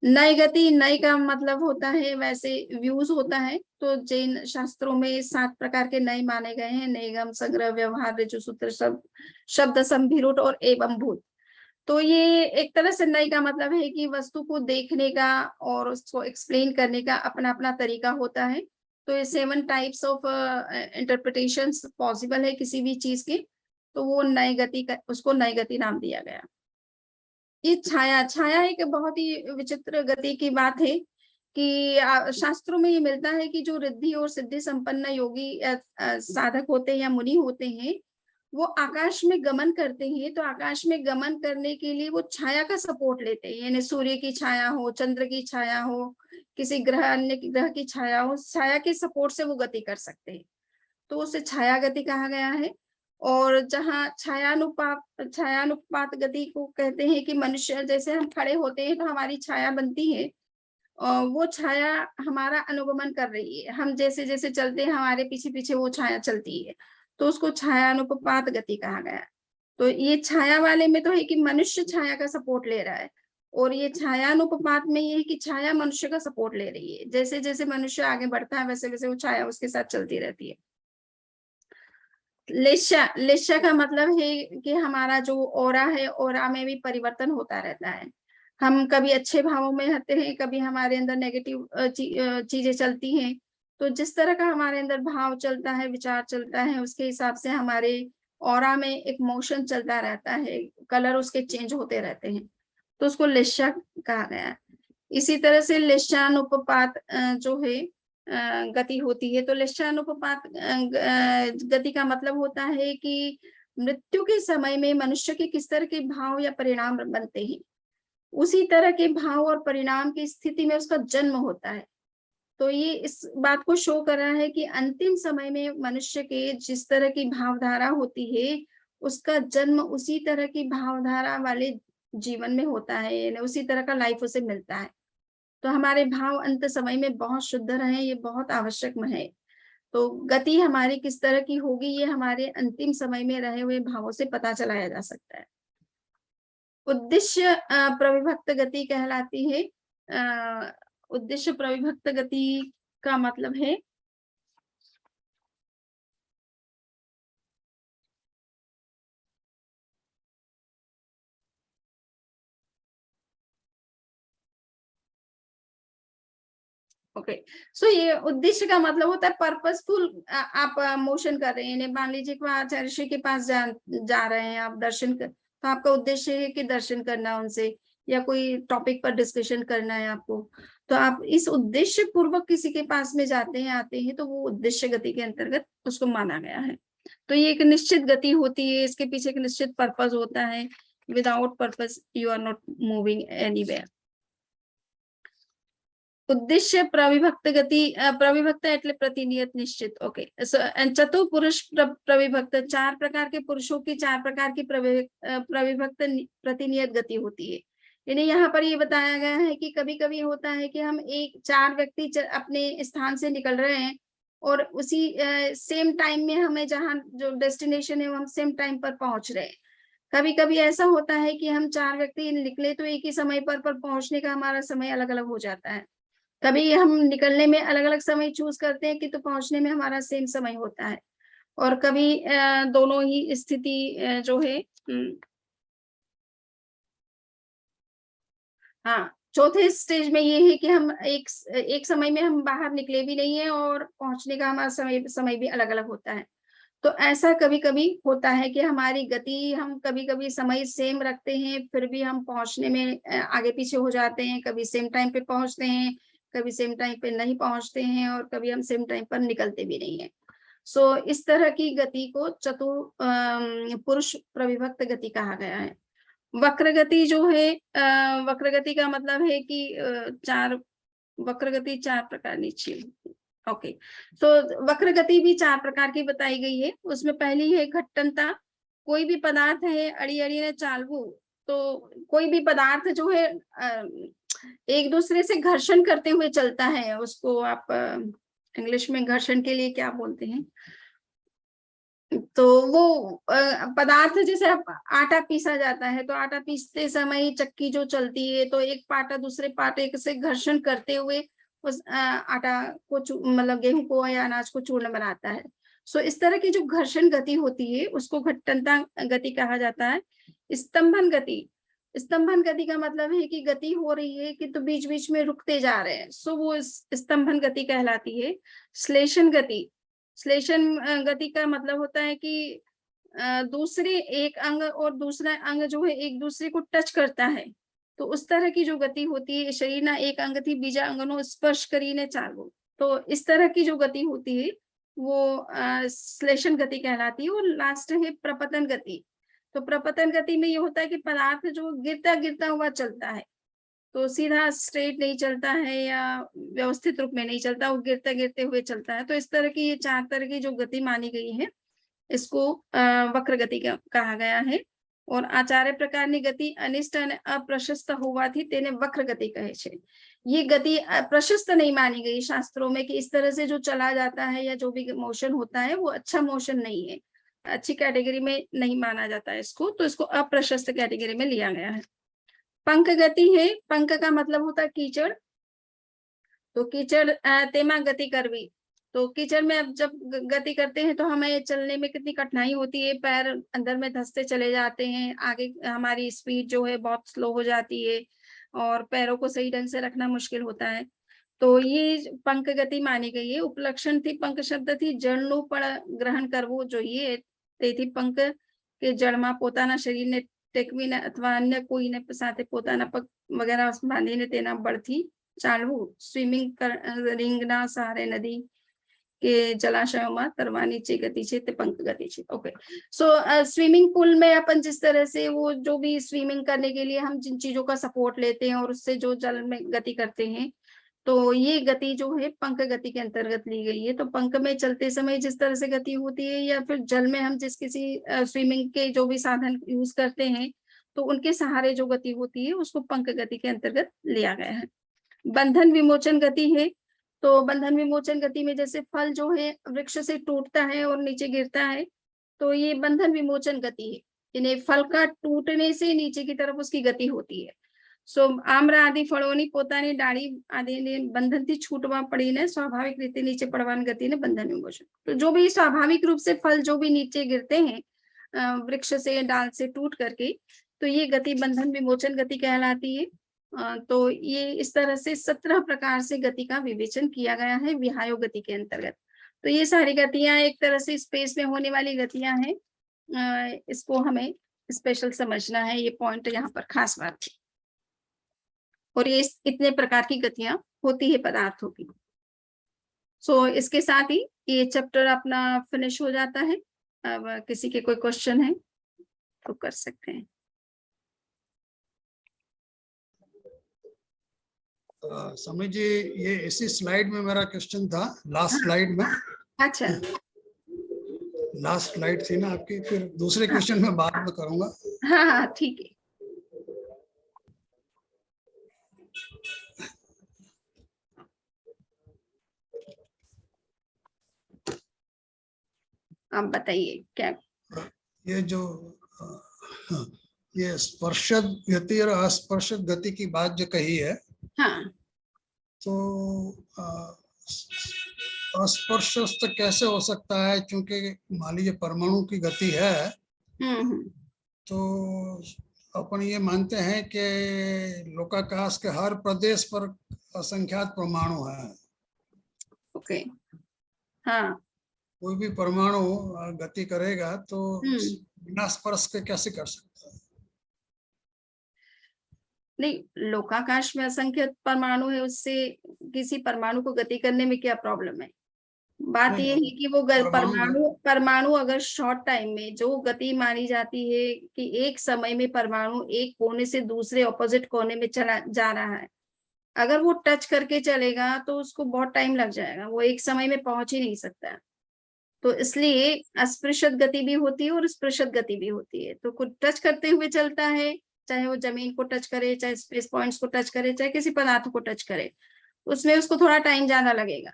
नई गति, नई का मतलब होता है वैसे व्यूज होता है, तो जैन शास्त्रों में 7 प्रकार के नए माने गए हैं: नेगम, संग्रह, व्यवहार, ऋजुसूत्र, शब्द, संभिरूट और एवं भूत। तो ये एक तरह से नई का मतलब है कि वस्तु को देखने का और उसको एक्सप्लेन करने का अपना अपना तरीका होता है। तो ये 7 टाइप्स ऑफ इंटरप्रिटेशन पॉसिबल है किसी भी चीज के, तो वो नई गति का, उसको नई गति नाम दिया गया। ये छाया, छाया एक बहुत ही विचित्र गति की बात है कि शास्त्रों में ये मिलता है कि जो रिद्धि और सिद्धि संपन्न योगी साधक होते हैं या मुनि होते हैं, वो आकाश में गमन करते हैं, तो आकाश में गमन करने के लिए वो छाया का सपोर्ट लेते हैं, यानी सूर्य की छाया हो, चंद्र की छाया हो, किसी ग्रह, अन्य ग्रह की छाया हो, छाया के सपोर्ट से वो गति कर सकते हैं, तो उसे छाया गति कहा गया है। और जहाँ छायानुपात गति को कहते हैं कि मनुष्य, जैसे हम खड़े होते हैं तो हमारी छाया बनती है, और वो छाया हमारा अनुगमन कर रही है, हम जैसे जैसे चलते हैं हमारे पीछे पीछे वो छाया चलती है, तो उसको छायानुपात गति कहा गया। तो ये छाया वाले में तो है कि मनुष्य छाया का सपोर्ट ले रहा है, और ये छायानुपात में ये है कि छाया मनुष्य का सपोर्ट ले रही है, जैसे जैसे मनुष्य आगे बढ़ता है वैसे वैसे वो छाया उसके साथ चलती रहती है। लेशा, लेशा का मतलब है कि हमारा जो ओरा है, ओरा में भी परिवर्तन होता रहता है, हम कभी अच्छे भावों में रहते हैं, कभी हमारे अंदर नेगेटिव चीजें चलती हैं, तो जिस तरह का हमारे अंदर भाव चलता है, विचार चलता है, उसके हिसाब से हमारे ओरा में एक मोशन चलता रहता है, कलर उसके चेंज होते रहते हैं, तो उसको लेशा कहा गया है। इसी तरह से लेशानुपात जो है गति होती है, तो लेशानुपात गति का मतलब होता है कि मृत्यु के समय में मनुष्य के किस तरह के भाव या परिणाम बनते हैं, उसी तरह के भाव और परिणाम की स्थिति में उसका जन्म होता है। तो ये इस बात को शो कर रहा है कि अंतिम समय में मनुष्य के जिस तरह की भावधारा होती है, उसका जन्म उसी तरह की भावधारा वाले जीवन में होता है, यानी उसी तरह का लाइफ उसे मिलता है। तो हमारे भाव अंत समय में बहुत शुद्ध रहे, ये बहुत आवश्यक है। तो गति हमारी किस तरह की होगी, ये हमारे अंतिम समय में रहे हुए भावों से पता चलाया जा सकता है। उद्देश्य प्रविभक्त गति कहलाती है। उद्देश्य प्रविभक्त गति का मतलब है ओके। सो ये उद्देश्य का मतलब होता है पर्पसफुल, आप मोशन कर रहे हैं, मान लीजिए कि आचार्य ऋषि के पास जा रहे हैं आप दर्शन कर, तो आपका उद्देश्य है कि दर्शन करना उनसे, या कोई टॉपिक पर डिस्कशन करना है आपको, तो आप इस उद्देश्य पूर्वक किसी के पास में जाते हैं, आते हैं, तो वो उद्देश्य गति के अंतर्गत उसको माना गया है। तो ये एक निश्चित गति होती है, इसके पीछे एक निश्चित पर्पस होता है। Without purpose you are not moving anywhere. उद्देश्य प्रविभक्त गति, प्रविभक्त એટલે प्रतिनियत निश्चित। ओके, चतुर्पुरुष प्रविभक्त, 4 प्रकार के पुरुषों की 4 प्रकार की प्रविभक्त प्रतिनियत गति होती है। यानी यहाँ पर ये बताया गया है कि कभी कभी होता है कि हम 4 व्यक्ति अपने स्थान से निकल रहे हैं और उसी सेम टाइम में हमें जहाँ जो डेस्टिनेशन है वो हम सेम टाइम पर पहुंच रहे हैं। कभी कभी ऐसा होता है कि हम 4 व्यक्ति निकले तो एक ही समय पर पहुंचने का हमारा समय अलग अलग हो जाता है। कभी हम निकलने में अलग अलग समय चूज करते हैं कि तो पहुंचने में हमारा सेम समय होता है, और कभी दोनों ही स्थिति जो है हाँ, चौथे स्टेज में ये है कि हम एक समय में हम बाहर निकले भी नहीं है और पहुंचने का हमारा समय भी अलग अलग होता है। तो ऐसा कभी कभी होता है कि हमारी गति, हम कभी कभी समय सेम रखते हैं फिर भी हम पहुंचने में आगे पीछे हो जाते हैं, कभी सेम टाइम पे पहुंचते हैं, कभी सेम टाइम पे नहीं पहुंचते हैं, और कभी हम सेम टाइम पर निकलते भी नहीं है। सो इस तरह की गति को पुरुष प्रविभक्त गति कहा गया है। वक्र गति जो है, वक्र गति का मतलब है कि वक्र गति 4 प्रकार नीचे। ओके, तो वक्र गति भी 4 प्रकार की बताई गई है। उसमें पहली है घट्टनता। कोई भी पदार्थ है अड़ी अड़ी ने चालू, तो कोई भी पदार्थ जो है एक दूसरे से घर्षण करते हुए चलता है, उसको आप इंग्लिश में घर्षण के लिए क्या बोलते हैं, तो वो पदार्थ जैसे आटा पीसा जाता है, तो आटा पीसते समय चक्की जो चलती है तो एक पाटा दूसरे पाटे से घर्षण करते हुए उस आटा को मतलब गेहूं को या अनाज को चूर्ण बनाता है। सो इस तरह की जो घर्षण गति होती है उसको घट्टनता गति कहा जाता है। स्तंभन गति, स्तंभन गति का मतलब है कि गति हो रही है कि तो बीच बीच में रुकते जा रहे हैं, सो वो स्तंभन गति कहलाती है। श्लेषण गति, श्लेषण गति का मतलब होता है कि दूसरे एक अंग और दूसरा अंग जो है एक दूसरे को टच करता है, तो उस तरह की जो गति होती है, शरीर ना एक अंग थी बीजा अंगनो स्पर्श करीने चालू, तो इस तरह की जो गति होती है वो श्लेषण गति कहलाती है। और लास्ट है प्रपतन गति। तो प्रपतन गति में ये होता है कि पदार्थ जो गिरता गिरता हुआ चलता है, तो सीधा स्ट्रेट नहीं चलता है या व्यवस्थित रूप में नहीं चलता, वो गिरते गिरते हुए चलता है। तो इस तरह की ये 4 तरह की जो गति मानी गई है इसको वक्र गति कहा गया है। और आचार्य प्रकार की गति अनिष्ट અને अप्रशस्त होवाથી તેને वक्र गति कहे छे। ये गति प्रशस्त नहीं मानी गई शास्त्रों में कि इस तरह से जो चला जाता है या जो भी मोशन होता है वो अच्छा मोशन नहीं है, अच्छी कैटेगरी में नहीं माना जाता है इसको, तो इसको अप्रशस्त कैटेगरी में लिया गया है। पंख गति है, पंख का मतलब होता है कीचड़, तो कीचड़ तेमा गति करवी, तो कीचड़ में अब जब गति करते हैं तो हमें चलने में कितनी कठिनाई होती है, पैर अंदर में धंसते चले जाते हैं, आगे हमारी स्पीड जो है बहुत स्लो हो जाती है और पैरों को सही ढंग से रखना मुश्किल होता है। तो ये पंख गति मानी गई है। उपलक्षण थी पंख शब्द थी जड़નું પણ ગ્રહણ કરવું જોઈએ, તેથી पंख કે જળમાં પોતાના શરીરને ટેકવીને અથવા અન્ય કોઈને સાથે પોતાના પગ વગેરે બાંધીને તેના બળથી ચાલવું। સ્વિમિંગ રીંગના સહારે નદી કે જલાશયોમાં તરવાની જે ગતિ છે તે पंख गति છે। ओके, सो स्विमिंग पूल में अपन जिस तरह से वो जो भी स्विमिंग करने के लिए हम जिन चीजों का सपोर्ट लेते हैं और उससे जो जल में गति करते हैं, तो ये गति जो है पंख गति के अंतर्गत ली गई है। तो पंख में चलते समय जिस तरह से गति होती है या फिर जल में हम जिस किसी स्विमिंग के जो भी साधन यूज करते हैं तो उनके सहारे जो गति होती है उसको पंख गति के अंतर्गत लिया गया है। बंधन विमोचन गति है, तो बंधन विमोचन गति में जैसे फल जो है वृक्ष से टूटता है और नीचे गिरता है, तो ये बंधन विमोचन गति है। इन्हें फल का टूटने से नीचे की तरफ उसकी गति होती है। सो आम्र आदि फळोनी पोतानी डाળી आदिने बंधनથી छूटवा पड़ीने स्वाभाविक रीते नीचे पड़वानी गतिने बंधन विमोचन। तो जो भी स्वाभाविक रूप से फल जो भी नीचे गिरते हैं वृक्ष से डाल से टूट करके, तो ये गति बंधन विमोचन गति कहलाती है। तो ये इस तरह से 17 प्रकार से गति का विवेचन किया गया है विहायो गति के अंतर्गत। तो ये सारी गतियां एक तरह से स्पेस में होने वाली गतियां हैं। इसको हमें स्पेशल समझना है, ये पॉइंट यहाँ पर खास बात है। और ये इतने प्रकार की गतियां होती है पदार्थों की। सो इसके साथ ही ये चैप्टर अपना फिनिश हो जाता है। अब किसी के कोई क्वेश्चन है तो कर सकते हैं। समय जी, ये इसी स्लाइड में मेरा क्वेश्चन था, लास्ट स्लाइड में। अच्छा, लास्ट स्लाइड थी ना आपकी, फिर दूसरे क्वेश्चन में बाद में करूंगा। हाँ हाँ ठीक है। आप बताइए क्या। ये जो ये स्पर्शक गति और अस्पर्शक गति की बात जो कही है, हाँ, तो अस्पर्शस्थ कैसे हो सकता है? क्योंकि मान लीजिए परमाणु की गति है, तो अपन ये मानते हैं कि लोकाकाश के हर प्रदेश पर असंख्यात परमाणु हैं। ओके, हाँ, कोई भी परमाणु गति करेगा तो बिना स्पर्श के कैसे कर सकता है? नहीं, लोकाकाश में असंख्य परमाणु है, उससे किसी परमाणु को गति करने में क्या प्रॉब्लम है? बात ये है कि वो परमाणु अगर शॉर्ट टाइम में जो गति मानी जाती है कि एक समय में परमाणु एक कोने से दूसरे ऑपोजिट कोने में चला जा रहा है, अगर वो टच करके चलेगा तो उसको बहुत टाइम लग जाएगा, वो एक समय में पहुंच ही नहीं सकता। तो इसलिए अस्पृशत गति भी होती है और स्पृशत गति भी होती है। तो कुछ टच करते हुए चलता है, चाहे वो जमीन को टच करे, चाहे स्पेस पॉइंट्स को टच करे, चाहे किसी पदार्थ को टच करे, उसमें उसको थोड़ा टाइम ज्यादा लगेगा।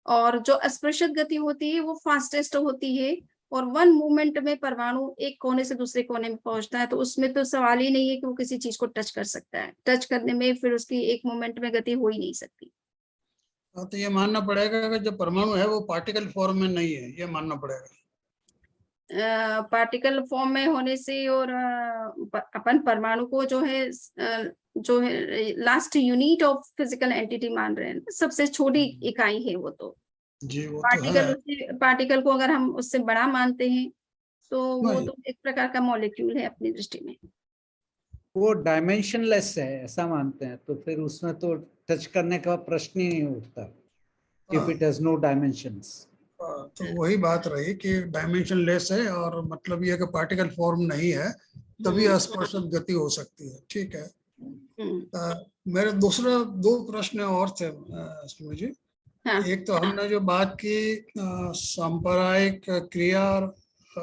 और जो अस्पृशत गति होती है वो फास्टेस्ट होती है, और 1 मूवमेंट में परमाणु एक कोने से दूसरे कोने में पहुंचता है। तो उसमें तो सवाल ही नहीं है कि वो किसी चीज को टच कर सकता है। टच करने में फिर उसकी एक मूवमेंट में गति हो ही नहीं सकती। तो ये मानना पड़ेगा कि जो परमाणु है वो पार्टिकल फॉर्म में नहीं है, ये मानना पड़ेगा। पार्टिकल फॉर्म में होने से, और अपन परमाणु को जो है last unit of physical entity मान रहे हैं, सबसे छोटी इकाई है वो तो। जी, वो पार्टिकल तो है। पार्टिकल को अगर हम उससे बड़ा मानते हैं तो वो तो एक प्रकार का मॉलिक्यूल है अपनी दृष्टि में। वो डायमेंशनलेस है ऐसा मानते हैं, तो फिर उसमें तो टच करने का प्रश्न ही नहीं उठता if it has no dimensions. तो वही बात रही कि डायमेंशन लेस है, और मतलब ये कि पार्टिकल फॉर्म नहीं है, तभी अस्पर्शक गति हो सकती है। ठीक है। मेरे दूसरा 2 प्रश्न और थे सुमी जी। हाँ। एक तो हमने जो बात की सांप्रदायिक क्रिया और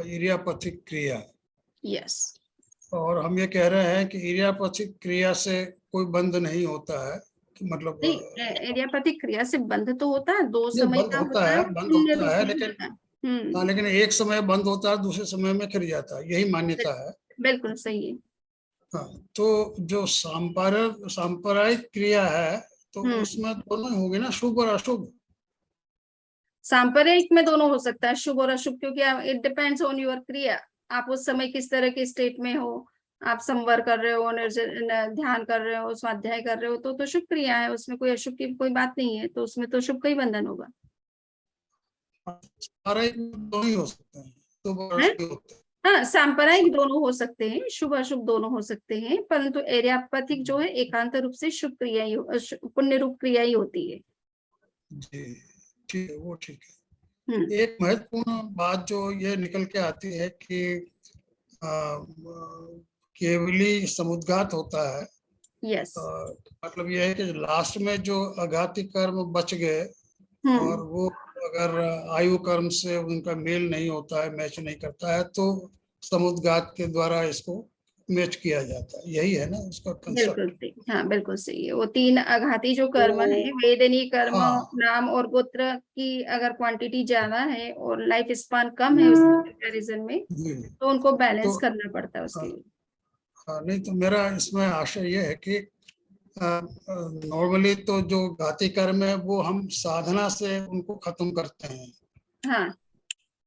इरियापथिक क्रिया, यस, और हम ये कह रहे हैं कि इरियापथिक क्रिया से कोई बंध नहीं होता है, मतलब नहीं, इरियापथिक क्रिया से बंध तो होता है, 2 समय बंद का होता है, बंद होता है, लेकिन लेकिन एक समय बंद होता है, दूसरे समय में खिल जाता है, यही मान्यता है। बिल्कुल सही है। हाँ, तो जो सांप्रदायिक क्रिया है, तो उसमें दोनों होगी ना, शुभ और अशुभ। सांप्रदायिक में दोनों हो सकता है, शुभ और अशुभ, क्योंकि इट डिपेंड्स ऑन योर क्रिया। आप उस समय किस तरह के स्टेट में हो, आप संवर कर रहे हो, ध्यान कर रहे हो, स्वाध्याय कर रहे हो, तो शुभ क्रिया है, उसमें कोई अशुभ की कोई बात नहीं है, तो उसमें तो शुभ का ही बंधन होगा। दोनों ही हो सकते हैं, शुभ और अशुभ होते हैं। हाँ, सांप्रदायिक दोनों हो सकते हैं, शुभ अशुभ दोनों हो सकते हैं, परंतु इरियापथिक जो है एकांत रूप से शुभ क्रिया ही, पुण्य रूप क्रिया ही होती है। जी, ठीक है, वो ठीक है। एक महत्वपूर्ण बात जो ये निकल के आती है कि केवली समुद्घात होता है। यस, मतलब ये है कि लास्ट में जो आघाती कर्म बच गए, और वो अगर आयु कर्म से उनका मेल नहीं होता है, मैच नहीं करता है, तो समुद्घात के द्वारा इसको मैच किया जाता है। यही है ना उसका कंसेप्ट? बिल्कुल सही। हाँ, बिल्कुल सही है। वो 3 आघाती जो कर्म है, वेदनी कर्म, नाम और गोत्र की अगर क्वांटिटी ज्यादा है और लाइफ स्पान कम है उस कंपैरिजन में, तो उनको बैलेंस करना पड़ता है उसके लिए। हाँ, नहीं तो मेरा इसमें आशय ये है कि नॉर्मली तो जो घाती कर्म है वो हम साधना से उनको खत्म करते हैं। हाँ,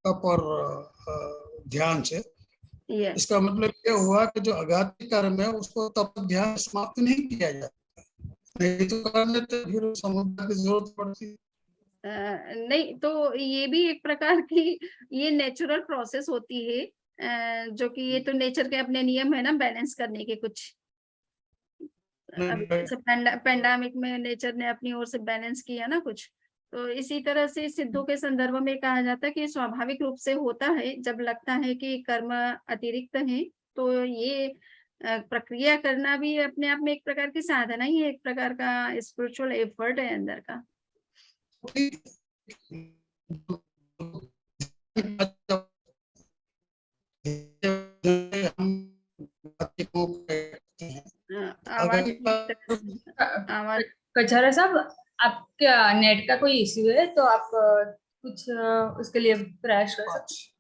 तप और ध्यान से। yes. इसका मतलब ये हुआ कि जो अघाती कर्म है उसको तप ध्यान समाप्त नहीं किया जाता। नहीं तो कर लेते फिर समुद्र की जरूरत पड़ती। नहीं तो ये भी एक प्रकार की ये नेचुरल प्रोसेस होती है, जो कि ये तो नेचर के अपने नियम है ना बैलेंस करने के कुछ। अभी जैसे पेंडेमिक में नेचर ने अपनी ओर से बैलेंस किया ना कुछ, तो इसी तरह से सिद्धों के संदर्भ में कहा जाता है कि स्वाभाविक रूप से होता है जब लगता है कि कर्म अतिरिक्त है, तो ये प्रक्रिया करना भी अपने आप में एक प्रकार की साधना ही है, एक प्रकार का स्पिरिचुअल एफर्ट है अंदर का। आवाज आवाज कछारा साहब, आपका नेट का कोई इश्यू है तो आप कुछ उसके लिए प्रयास कर सकते हैं।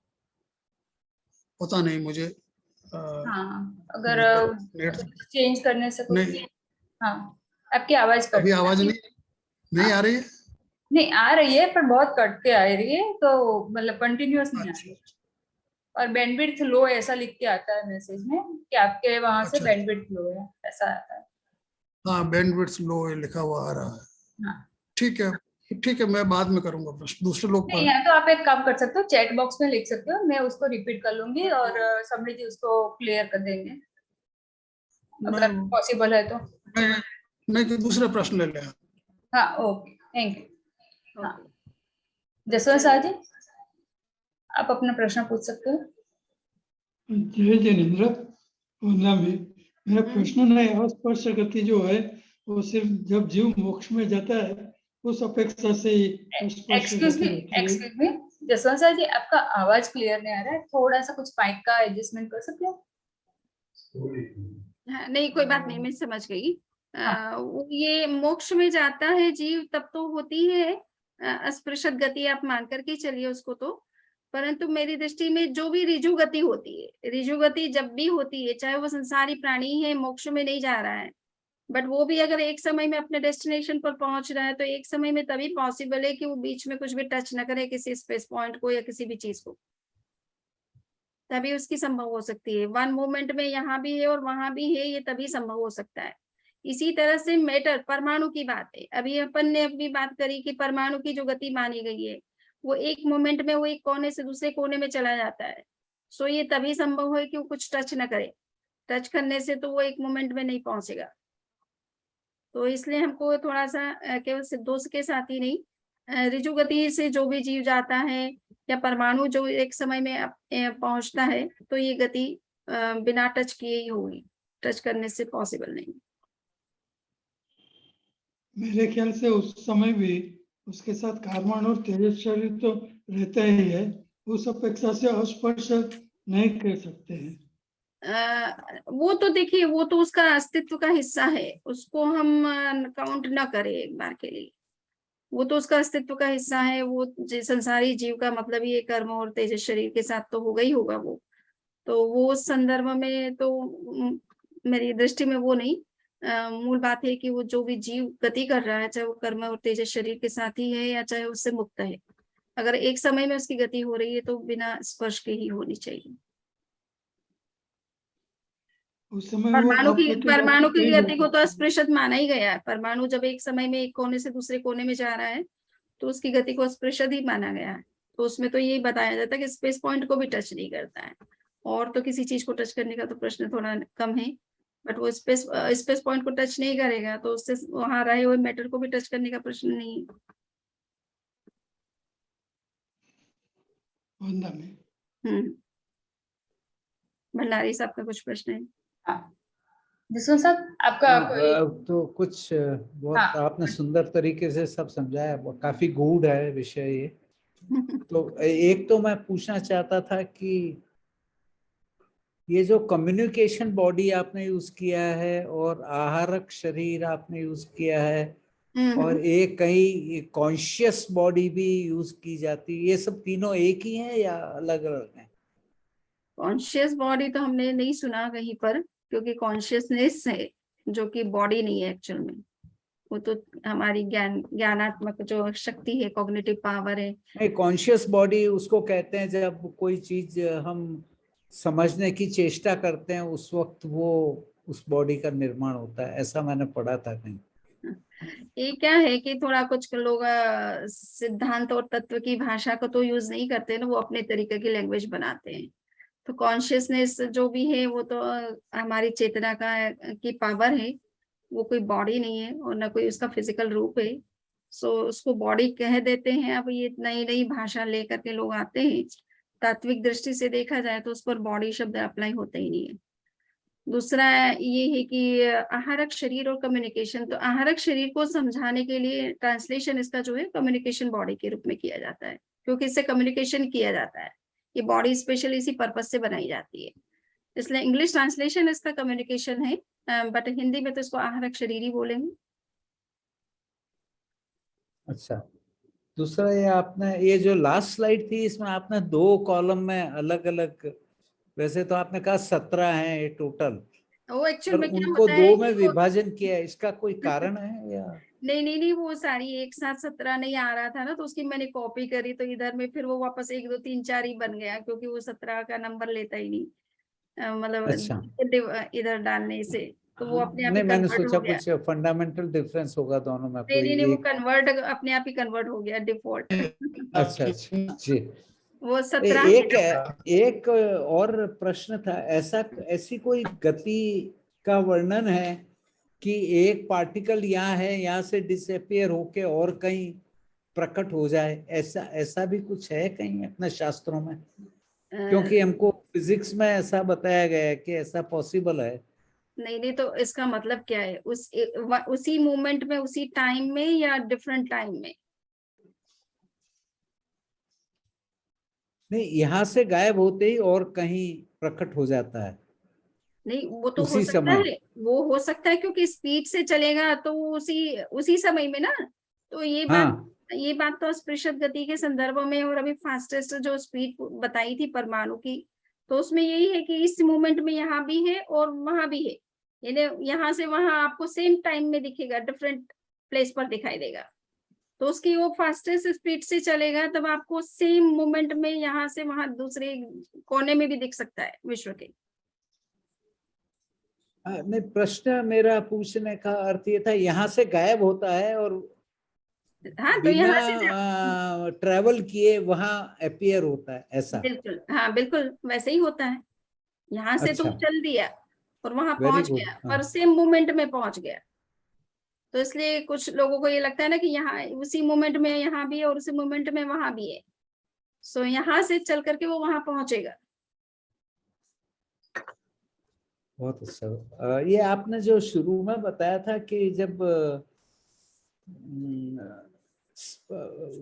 पता नहीं मुझे। हाँ, अगर नेट चेंज करने से कुछ नहीं। हाँ, आपकी आवाज अभी आवाज नहीं आ रही है। नहीं आ रही है, पर बहुत कट के आ रही है, तो मतलब कंटिन्यूअस नहीं आ रही है। और बैंडविड्थ लो ऐसा लिख के आता है मैसेज में कि आपके वहां से बैंडविड्थ लो है, ऐसा आता है। हाँ, बैंडविड्थ लो लिखा हुआ आ रहा है। हाँ, ठीक है, ठीक है, मैं बाद में करूंगा प्रश्न, दूसरे लोग पर। या तो आप एक काम कर सकते हो, चैट बॉक्स में लिख सकते हो, मैं उसको रिपीट कर लूंगी और समृद्धि जी उसको क्लियर कर देंगे अगर पॉसिबल है तो। नहीं तो दूसरे प्रश्न ले लें। हाँ, ओके, थैंक यू। हाँ, जसवंत शाह जी, आप अपना प्रश्न पूछ सकते हो। जय जिनेन्द्र, वंदना में मेरा प्रश्न नहीं, अस्पर्श गति जो है वो सिर्फ जब जीव मोक्ष में जाता है उस अपेक्षा से ही अस्पर्श गति होती है। एक्सक्यूज मी जसवंत शाह जी, आपका आवाज क्लियर नहीं आ रहा है, थोड़ा सा कुछ माइक का एडजस्टमेंट कर सकते हो। नहीं कोई बात नहीं, मैं समझ गई। ये मोक्ष में जाता है जीव तब तो होती है अस्पृशत गति, आप मान करके चलिए उसको तो। परंतु मेरी दृष्टि में जो भी ऋजु गति होती है, ऋजु गति जब भी होती है, चाहे वो संसारी प्राणी है, मोक्ष में नहीं जा रहा है, बट वो भी अगर एक समय में अपने डेस्टिनेशन पर पहुंच रहा है, तो एक समय में तभी पॉसिबल है कि वो बीच में कुछ भी टच न करे किसी स्पेस पॉइंट को या किसी भी चीज को, तभी उसकी संभव हो सकती है। वन मोमेंट में यहाँ भी है और वहां भी है, ये तभी संभव हो सकता है। इसी तरह से मैटर, परमाणु की बात है, अभी अपन ने अभी बात करी कि परमाणु की जो गति मानी गई है, वो एक मोमेंट में वो एक कोने से दूसरे कोने में चला जाता है। सो ये तभी संभव है कि वो कुछ टच न करे, टच करने से तो वो एक मोमेंट में नहीं पहुंचेगा। तो इसलिए हमको थोड़ा सा केवल सिद्धों के साथ ही नहीं, ऋजु गति से जो भी जीव जाता है या परमाणु जो एक समय में पहुंचता है, तो ये गति बिना टच किए ही होगी, टच करने से पॉसिबल नहीं। मेरे ख्याल से उस समय भी उसके साथ कार्बन और तेजस शरीर तो रहता ही है, उस अपेक्षा से अस्पर्श नहीं कर सकते हैं। वो तो देखिए, वो तो उसका अस्तित्व का हिस्सा है, उसको हम काउंट ना करें एक बार के लिए। वो तो उसका अस्तित्व का हिस्सा है, वो संसारी जीव का मतलब ये कर्म और तेजस शरीर के साथ तो होगा ही होगा वो। तो वो उस संदर्भ में तो मेरी दृष्टि में वो नहीं, मूल बात है कि वो जो भी जीव गति कर रहा है, चाहे वो कर्म और तेजस शरीर के साथ ही है या चाहे उससे मुक्त है, अगर एक समय में उसकी गति हो रही है तो बिना स्पर्श के ही होनी चाहिए। उस समय परमाणु की गति को तो अस्पृशत माना ही गया है। परमाणु जब एक समय में एक कोने से दूसरे कोने में जा रहा है तो उसकी गति को अस्पृशत ही माना गया है। तो उसमें तो यही बताया जाता है कि स्पेस पॉइंट को भी टच नहीं करता है, और तो किसी चीज को टच करने का तो प्रश्न थोड़ा कम है, बट वो स्पेस पॉइंट को टच नहीं करेगा तो उससे वहां रहे हुए मैटर को भी टच करने का प्रश्न नहीं है। भंडारी साहब का कुछ प्रश्न है? जसवंत साहब, आपका तो कुछ बहुत आपने सुंदर तरीके से सब समझाया, काफी गूढ़ है विषय ये। तो एक तो मैं पूछना चाहता था कि ये जो कम्युनिकेशन बॉडी आपने यूज किया है और आहारक शरीर आपने यूज किया है और एक कहीं कॉन्शियस बॉडी भी यूज की जाती है, ये सब तीनों एक ही है या अलग अलग है? कॉन्शियस बॉडी तो हमने नहीं सुना कहीं पर, क्योंकि कॉन्शियसनेस है जो कि बॉडी नहीं है एक्चुअल में, वो तो हमारी ज्ञानात्मक जो शक्ति है, कॉग्निटिव पावर है। नहीं, कॉन्शियस बॉडी उसको कहते हैं जब कोई चीज हम समझने की चेष्टा करते हैं उस वक्त वो उस बॉडी का निर्माण होता है, ऐसा मैंने पढ़ा था कहीं। ये क्या है कि थोड़ा कुछ लोग सिद्धांत और तत्व की भाषा को तो यूज नहीं करते ना, वो अपने तरीके की लैंग्वेज बनाते हैं। तो कॉन्शियसनेस जो भी है वो तो हमारी चेतना का की पावर है, वो कोई बॉडी नहीं है और ना कोई उसका फिजिकल रूप है। सो उसको बॉडी कह देते हैं। अब ये नई नई भाषा लेकर के लोग आते हैं, तात्विक दृष्टि से देखा जाए तो उस पर बॉडी शब्द अप्लाई होता ही नहीं है। दूसरा ये है कि आहारक शरीर और कम्युनिकेशन, तो आहारक शरीर को समझाने के लिए ट्रांसलेशन इसका जो है कम्युनिकेशन बॉडी के रूप में किया जाता है, क्योंकि इससे कम्युनिकेशन किया जाता है। ये बॉडी स्पेशली इसी पर्पज से बनाई जाती है, इसलिए इंग्लिश ट्रांसलेशन इसका कम्युनिकेशन है, बट हिंदी में तो इसको आहारक शरीर ही बोलेंगे। अच्छा, दूसरा ये आपने ये जो लास्ट स्लाइड थी इसमें आपने 2 कॉलम में अलग अलग, वैसे तो आपने कहा 17 हैं ये टोटल, वो एक्चुअल पर में क्या उनको होता 2 है में कि वो विभाजन किया है, इसका कोई कारण है या? नहीं, वो सारी एक साथ 17 नहीं आ रहा था ना, तो उसकी मैंने कॉपी करी, तो इधर में फिर वो वापस 1 2 3 4 ही बन गया, क्योंकि वो 17 का नंबर लेता ही नहीं, मतलब अच्छा, इधर डालने से, तो वो अपने आप ही नहीं मैंने कन्वर्ट सोचा हो गया। कुछ फंडामेंटल डिफरेंस होगा दोनों में, नहीं कोई वो एक। कन्वर्ट अपने आप ही कन्वर्ट हो गया डिफॉल्ट। अच्छा अच्छा जी। वो 17 एक एक और प्रश्न था, ऐसी कोई गति का वर्णन है कि एक पार्टिकल यहाँ है, यहाँ से डिसअपियर होके और कहीं प्रकट हो जाए, ऐसा भी कुछ है कहीं अपने शास्त्रों में? क्योंकि हमको फिजिक्स में ऐसा बताया गया है कि ऐसा पॉसिबल है। नहीं, तो इसका मतलब क्या है, उसी मोमेंट में, उसी टाइम में, या डिफरेंट टाइम में? नहीं, यहाँ से गायब होते ही और कहीं प्रकट हो जाता है नहीं, वो तो हो उसी सकता समय। है, वो हो सकता है, क्योंकि स्पीड से चलेगा तो उसी उसी समय में ना। तो हाँ ये बात तो स्पृशत गति के संदर्भ में, और अभी फास्टेस्ट जो स्पीड बताई थी परमाणु की, तो उसमें यही है कि इस मोमेंट में यहाँ भी है और वहां भी है, यानी यहाँ से वहां आपको सेम टाइम में दिखेगा, डिफरेंट प्लेस पर दिखाई देगा। तो उसकी वो फास्टेस्ट स्पीड से चलेगा, तब आपको सेम मोमेंट में यहाँ से वहां दूसरे कोने में भी दिख सकता है विश्व के। नहीं, प्रश्न मेरा पूछने का अर्थ ये था, यहाँ से गायब होता है और हाँ, तो बिना यहाँ से ट्रेवल किए वहां अपीयर होता है, ऐसा? बिल्कुल, हाँ बिल्कुल वैसे ही होता है। यहाँ से तो अच्छा, चल दिया और वहां वेरी पहुंच गुड। गया, हाँ, और सेम मोमेंट में पहुंच गया। तो इसलिए कुछ लोगों को ये लगता है ना कि यहाँ उसी मोमेंट में यहाँ भी है और उसी मोमेंट में वहां भी है, सो यहाँ से चल करके वो वहां पहुंचेगा। बहुत अच्छा। ये आपने जो शुरू में बताया था कि जब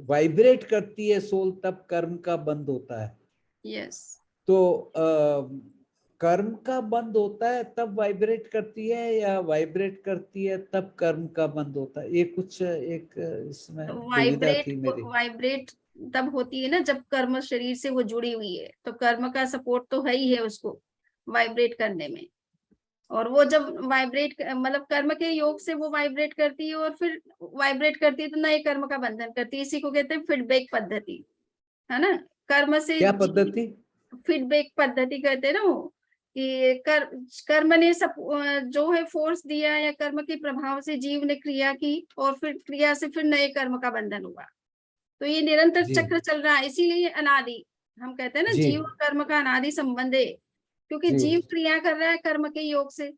वाइब्रेट करती है सोल तब कर्म का बंद होता है, यस। तो कर्म का बंद होता है तब वाइब्रेट करती है, या वाइब्रेट करती है तब कर्म का बंद होता है? ये कुछ एक इसमें दुविधा थी मेरी। वाइब्रेट तब होती है ना जब कर्म शरीर से वो जुड़ी हुई है, तो कर्म का सपोर्ट तो है ही है उसको वाइब्रेट करने में। और वो जब वाइब्रेट मतलब कर्म के योग से वो वाइब्रेट करती है, और फिर वाइब्रेट करती है तो नए कर्म का बंधन करती है। इसी को कहते हैं फीडबैक पद्धति, है ना। कर्म से क्या पद्धति? फीडबैक पद्धति कहते हैं ना वो, कि कर्म ने जो है फोर्स दिया, या कर्म के प्रभाव से जीव ने क्रिया की, और फिर क्रिया से फिर नए कर्म का बंधन हुआ। तो ये निरंतर जी चक्र चल रहा है, इसीलिए अनादि हम कहते हैं ना, जी जीव और कर्म का अनादि संबंध है। क्योंकि जी। जीव क्रिया कर रहा है कर्म के योग से,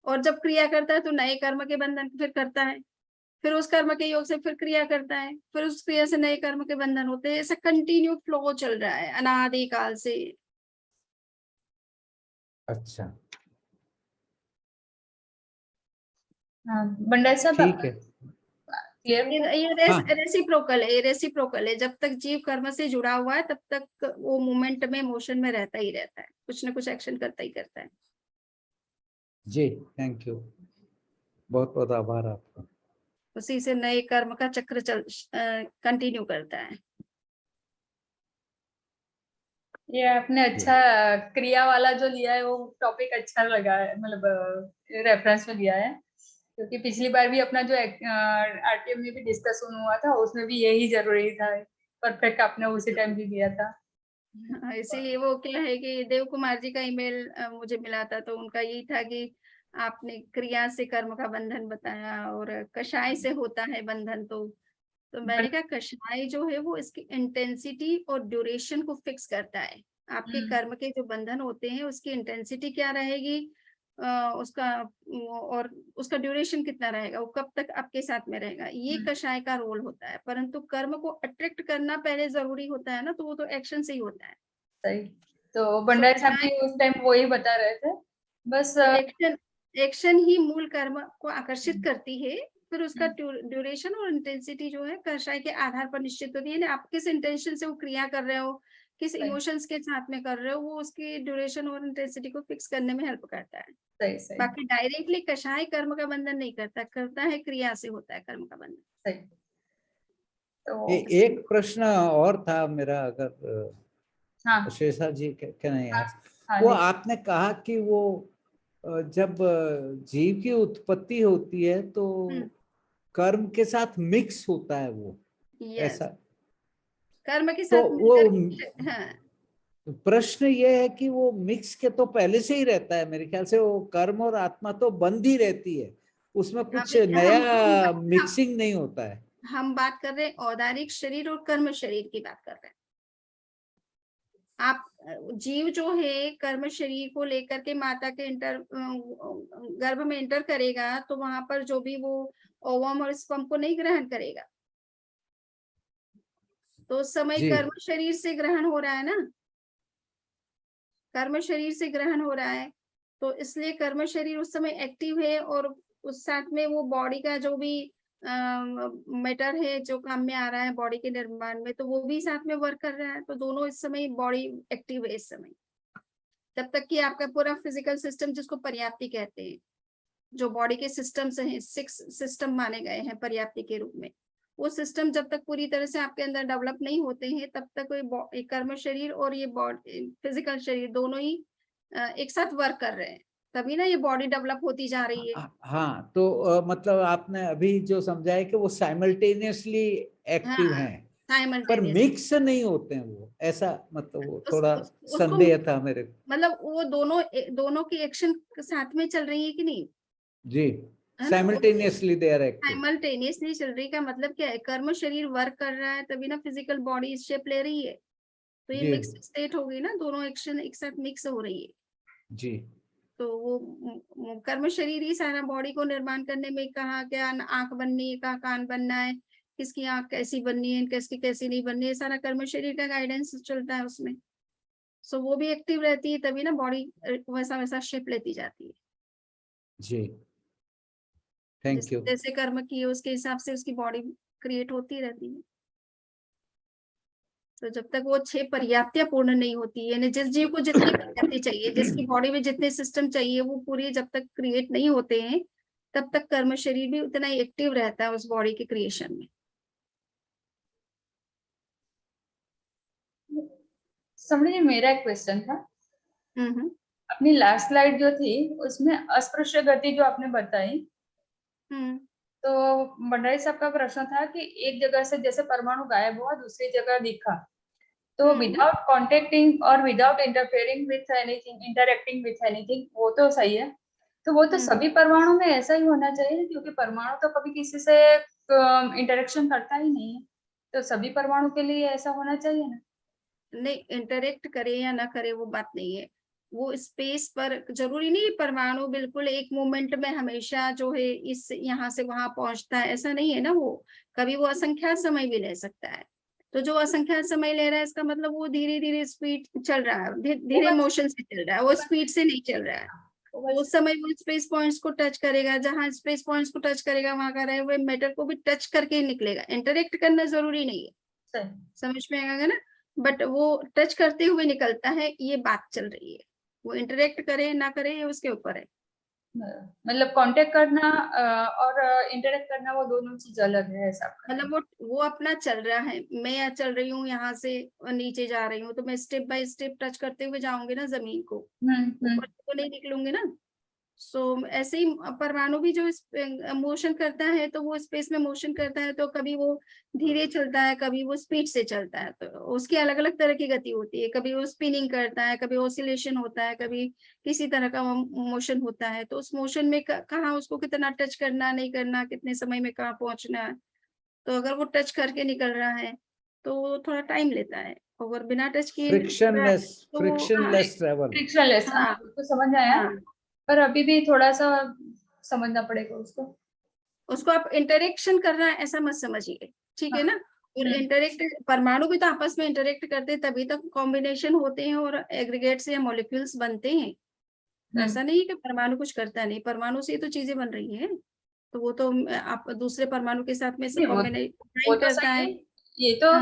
और जब क्रिया करता है तो नए कर्म के बंधन फिर करता है, फिर उस कर्म के योग से फिर क्रिया करता है, फिर उस क्रिया से नए कर्म के बंधन होते हैं। ऐसा कंटिन्यू फ्लो चल रहा है अनादि काल से। अच्छा, हाँ बंडाई साहब, ठीक है। क्लियर? ये हाँ, रेसिप्रोकल है, ये रेसिप्रोकल है। जब तक जीव कर्म से जुड़ा हुआ है तब तक वो मूवमेंट में, मोशन में रहता ही रहता है, कुछ ना कुछ एक्शन करता ही करता है। जी, थैंक यू, बहुत बहुत आभार आपका। उसी से नए कर्म का चक्र कंटिन्यू करता है। ये आपने अच्छा क्रिया वाला जो लिया है वो टॉपिक अच्छा लगा है, मतलब रेफरेंस में लिया है, क्योंकि पिछली बार भी अपना जो आरटीएम में भी डिस्कशन हुआ था उसमें भी यही जरूरी था, परफेक्ट आपने उसी टाइम भी दिया था। इसीलिए वो क्या है कि देव कुमार जी का ईमेल मुझे मिला था, तो उनका यही था कि आपने क्रिया से कर्म का बंधन बताया और कषाय से होता है बंधन। तो मैंने कहा कषाय जो है वो इसकी इंटेंसिटी और ड्यूरेशन को फिक्स करता है। आपके कर्म के जो बंधन होते हैं उसकी इंटेंसिटी क्या रहेगी, उसका और उसका ड्यूरेशन कितना रहेगा, वो कब तक आपके साथ में रहेगा, ये कषाय का रोल होता है। परंतु कर्म को अट्रैक्ट करना पहले जरूरी होता है ना, तो वो तो एक्शन से ही होता है। सही। तो भंडारी साहब भी उस टाइम वही बता रहे थे, बस एक्शन ही मूल कर्म को आकर्षित करती है, फिर उसका ड्यूरेशन और इंटेंसिटी जो है कषाय के आधार पर निश्चित होती है। आप किस इंटेंशन से वो क्रिया कर रहे हो, किस इमोशंस के साथ में कर रहे हो, वो उसकी ड्यूरेशन और इंटेंसिटी को फिक्स करने में हेल्प करता है। सही सही। बाकी डायरेक्टली कषाय कर्म का बंधन नहीं करता है क्रिया से होता है कर्म का बंधन। सही। तो एक प्रश्न और था मेरा, अगर हाँ शेषा जी क्या नहीं हाँ, हाँ, वो नहीं। आपने कहा कि वो जब जीव की उत्पत्ति होती है तो कर्म के साथ मिक्स होता है वो, ऐसा कर्म के तो साथ मिलकर। हाँ, प्रश्न ये है कि वो मिक्स के तो पहले से ही रहता है मेरे ख्याल से, वो कर्म और आत्मा तो बंद ही रहती है, उसमें कुछ नया मिक्सिंग नहीं होता है। हम बात कर रहे हैं औदारिक शरीर और कर्म शरीर की बात कर रहे हैं। आप जीव जो है कर्म शरीर को लेकर के माता के गर्भ में एंटर करेगा, तो वहां पर जो भी वो ओवम और स्पर्म को नहीं ग्रहण करेगा, तो उस समय कर्म शरीर से ग्रहण हो रहा है ना, कर्म शरीर से ग्रहण हो रहा है, तो इसलिए कर्म शरीर उस समय एक्टिव है और उस साथ में वो बॉडी का जो भी मैटर है जो काम में आ रहा है बॉडी के निर्माण में, तो वो भी साथ में वर्क कर रहा है। तो दोनों इस समय बॉडी एक्टिव है इस समय, तब तक कि आपका पूरा फिजिकल सिस्टम जिसको पर्याप्ति कहते हैं, जो बॉडी के सिस्टम्स हैं, 6 सिस्टम माने गए हैं पर्याप्ति के रूप में, वो सिस्टम जब तक पूरी तरह से आपके अंदर डेवलप नहीं होते हैं तब तक ये कर्म शरीर और ये बॉडी फिजिकल शरीर दोनों ही एक साथ वर्क कर रहे हैं, तभी ना ये बॉडी डेवलप होती जा रही है। हाँ, तो मतलब आपने अभी जो समझाया कि वो साइमल्टेनियसली एक्टिव हैं, पर मिक्स नहीं होते हैं वो, ऐसा मतलब वो थोड़ा संदेह था मेरे को। मतलब वो दोनों की एक्शन साथ में चल रही है कि नहीं जी, simultaneously they are active. Simultaneously चल रही का मतलब क्या है, कर्म शरीर वर्क कर रहा है तभी ना फिजिकल बॉडी शेप ले रही है, तो ये मिक्स स्टेट हो गई ना, दोनों एक्शन एक साथ मिक्स हो रही है जी। तो वो कर्म शरीर ही सारा बॉडी को निर्माण करने में, कहा क्या आंख बननी है, कहा कान बनना है, किसकी आंख कैसी बननी है, किसकी कैसी नहीं बननी है, सारा कर्म शरीर का गाइडेंस चलता है उसमें। सो वो भी एक्टिव रहती है तभी ना बॉडी वैसा वैसा शेप लेती जाती है। जी, थैंक यू। जैसे कर्म की उसके हिसाब से उसकी बॉडी क्रिएट होती रहती है। तो जब तक वो 6 पर्याप्तियां पूर्ण नहीं होती, यानी जिस जीव को जितनी पर्याप्ति चाहिए, जिसकी बॉडी में जितने सिस्टम चाहिए, वो पूरी जब तक क्रिएट नहीं होते हैं तब तक कर्म शरीर भी उतना ही एक्टिव रहता है उस बॉडी के क्रिएशन में। समझ, मेरा एक क्वेश्चन था। अपनी लास्ट स्लाइड जो थी उसमें अस्पृश्य गति जो आपने बताई, तो भंडारी साहब का प्रश्न था कि एक जगह से जैसे परमाणु गायब हुआ दूसरी जगह दिखा, तो विदाउट कॉन्टेक्टिंग और without interfering with anything, interacting with anything, वो तो सही है। तो वो तो सभी परमाणु में ऐसा ही होना चाहिए, क्योंकि परमाणु तो कभी किसी से इंटरेक्शन करता ही नहीं है, तो सभी परमाणु के लिए ऐसा होना चाहिए ना? नहीं, इंटरेक्ट करे या ना करे वो बात नहीं है, वो स्पेस पर जरूरी नहीं परमाणु बिल्कुल एक मोमेंट में हमेशा जो है इस यहाँ से वहां पहुंचता है, ऐसा नहीं है ना। वो कभी वो असंख्यात समय भी ले सकता है, तो जो असंख्यात समय ले रहा है इसका मतलब वो धीरे धीरे स्पीड चल रहा है, धीरे मोशन से चल रहा है, वो स्पीड से नहीं चल रहा है। उस समय वो स्पेस पॉइंट्स को टच करेगा, जहां स्पेस पॉइंट्स को टच करेगा वहां का रहे हुए मैटर को भी टच करके ही निकलेगा। इंटरेक्ट करना जरूरी नहीं है, समझ में आएगा ना, बट वो टच करते हुए निकलता है, ये बात चल रही है। वो इंटरेक्ट करे ना करे ये उसके ऊपर है। मतलब कांटेक्ट करना और इंटरेक्ट करना वो दोनों चीज अलग है, ऐसा मतलब वो अपना चल रहा है, मैं चल रही हूँ यहाँ से नीचे जा रही हूँ, तो मैं स्टेप बाय स्टेप टच करते हुए जाऊंगी ना जमीन को, ऊपर तो नहीं निकलूंगी ना। सो ऐसे ही परमाणु भी जो मोशन करता है तो वो स्पेस में मोशन करता है, तो कभी वो धीरे चलता है, कभी वो स्पीड से चलता है, तो उसकी अलग अलग तरह की गति होती है। कभी वो स्पिनिंग करता है, कभी ऑसिलेशन होता है, कभी किसी तरह का मोशन होता है। तो उस मोशन में कहाँ उसको कितना टच करना, नहीं करना, कितने समय में कहाँ पहुंचना है। तो अगर वो टच करके निकल रहा है तो थोड़ा टाइम लेता है, और बिना टच किए फ्रिक्शनलेस ट्रेवल। फ्रिक्शनलेस, हाँ तो समझ आया। हाँ, पर अभी भी थोड़ा सा समझना पड़ेगा उसको। उसको आप इंटरेक्शन कर रहा है ऐसा मत समझिए, ठीक है ना। और इंटरेक्ट, परमाणु भी तो आपस में इंटरेक्ट करते हैं, तभी तक कॉम्बिनेशन होते हैं और एग्रीगेट्स या मॉलिक्यूल्स बनते हैं। तो ऐसा नहीं है कि परमाणु कुछ करता नहीं, परमाणु से ही तो चीजें बन रही हैं। तो वो तो आप दूसरे परमाणु के साथ में से वो कॉम्बिनेशन तो करता सही है। है। ये तो हाँ,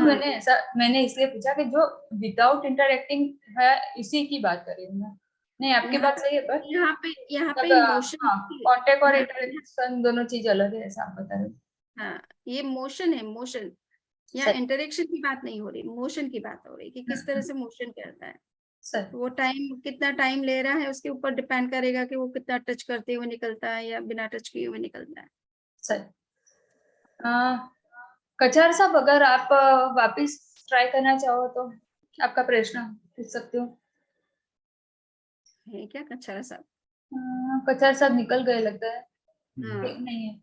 मैंने इसलिए पूछा कि जो विदाउट इंटरेक्टिंग है इसी की बात कर रही हूँ मैं। नहीं, आपकी बात सही है, पर यहाँ पे मतलब मोशन, हाँ, कांटेक्ट और हाँ, इंटरेक्शन दोनों चीज अलग है, ऐसा आप बता रहे हो। हाँ, ये मोशन है, मोशन। यहाँ सही। इंटरेक्शन की बात नहीं हो रही, मोशन की बात हो रही कि किस तरह से मोशन करता है। सही। वो टाइम, कितना टाइम ले रहा है उसके ऊपर डिपेंड करेगा कि वो कितना टच करते हुए निकलता है या बिना टच किए हुए निकलता है। सही। कचार साहब, अगर आप वापस ट्राई करना चाहो तो आपका प्रश्न पूछ सकते हो। है क्या कच्छा साहब? कचार साहब निकल गए लगता है। हाँ, नहीं है।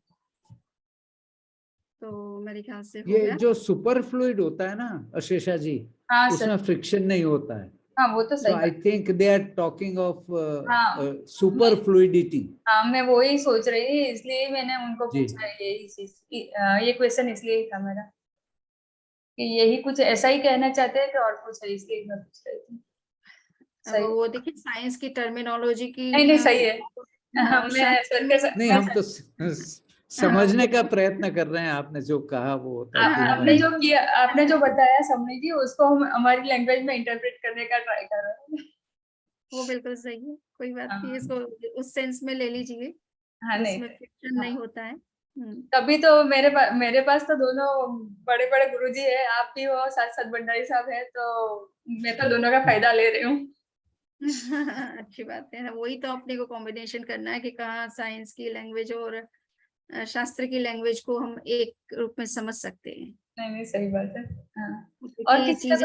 तो मेरे ख्याल से हो ये गया। जो सुपर फ्लूइड होता है ना अशेषा जी, हाँ उसमें सर। फ्रिक्शन नहीं होता है। हाँ वो तो So सही I बात। think they are talking of हाँ super fluidity. हाँ, मैं वो ही सोच रही थी, इसलिए मैंने उनको जी। पूछा ये क्वेश्चन इसलिए ही था मेरा कि यही कुछ ऐसा ही कहना चाहते हैं कि और कुछ है, इसलिए मैं पूछ रही थी। अब सही। वो देखिए साइंस की टर्मिनोलॉजी की नहीं सही है। मैं सर के नहीं, हम तो समझने का प्रयत्न कर रहे हैं। आपने जो कहा वो ताकि आपने जो हम किया, आपने जो बताया समझ जी, उसको हम हमारी लैंग्वेज में इंटरप्रेट करने का ट्राई कर रहे हैं। वो बिल्कुल सही है, कोई बात नहीं, हाँ। इसको उस सेंस में ले लीजिए हाँ नहीं। जिसमें फ्रिक्शन नहीं होता है। तभी तो मेरे पास तो दोनों बड़े बड़े गुरुजी है, आप भी हो, साथ साथ भंडारी साहब है, तो मैं तो दोनों का फायदा ले रही हूँ। अच्छी बात है, वही तो अपने को कॉम्बिनेशन करना है कि कहाँ साइंस की लैंग्वेज और शास्त्र की लैंग्वेज को हम एक रूप में समझ सकते हैं। नहीं सही बात है। हाँ। और क्योंकि किसी का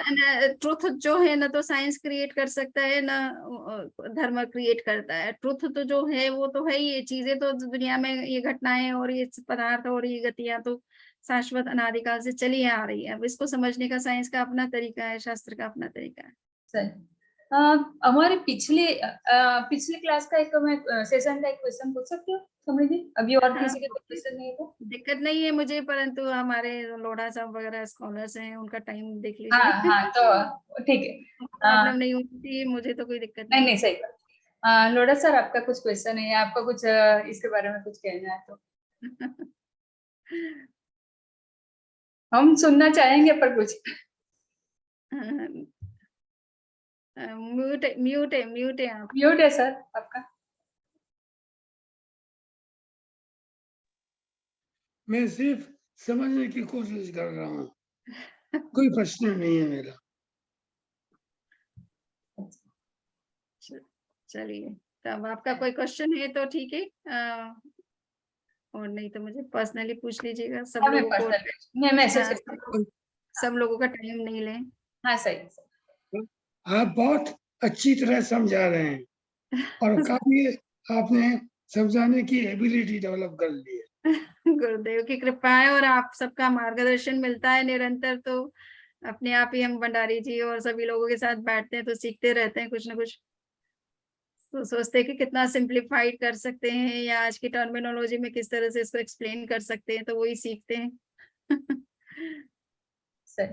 चीजें ट्रुथ जो है ना तो साइंस क्रिएट कर सकता है ना धर्म क्रिएट करता है। ट्रुथ तो जो है वो तो है ही, ये चीजें तो दुनिया में, ये घटनाएं और ये पदार्थ और ये गतियां तो शाश्वत अनादिकाल से चली आ रही है। अब इसको समझने का साइंस का अपना तरीका है, शास्त्र का अपना तरीका है। सही। हमारे पिछले क्लास का एक मैं सेशन का एक क्वेश्चन पूछ सकती हूँ समझ जी? अभी और किसी के क्वेश्चन नहीं है तो दिक्कत नहीं है मुझे, परंतु हमारे लोढ़ा साहब वगैरह स्कॉलर्स हैं, उनका टाइम देख हाँ लीजिए। हाँ तो ठीक है। प्रॉब्लम नहीं होती, मुझे तो कोई दिक्कत नहीं नहीं है। सही बात। लोढ़ा सर, आपका कुछ क्वेश्चन है या आपका कुछ इसके बारे में कुछ कहना है तो हम सुनना चाहेंगे, पर कुछ म्यूट म्यूट है आप। म्यूट है सर आपका। मैं सिर्फ समझने की कोशिश कर रहा हूँ, कोई प्रश्न नहीं है मेरा। चलिए, तब आपका कोई क्वेश्चन है तो ठीक है, और नहीं तो मुझे पर्सनली पूछ लीजिएगा। सब हाँ, मैं लोगों को, पर्सनल मैं मैसेज सब लोगों का टाइम नहीं लें। हाँ सही। आप बहुत अच्छी तरह समझा रहे हैं और काफी आपने समझाने की एबिलिटी डेवलप कर ली है। गुरुदेव की कृपा है और आप सबका मार्गदर्शन मिलता है निरंतर, तो अपने आप ही हम भंडारी जी और सभी लोगों के साथ बैठते हैं तो सीखते रहते हैं कुछ ना कुछ। तो सोचते हैं कि कितना सिंप्लीफाइड कर सकते हैं या आज की टर्मिनोलॉजी में किस तरह से इसको एक्सप्लेन कर सकते हैं, तो वही सीखते हैं। सही।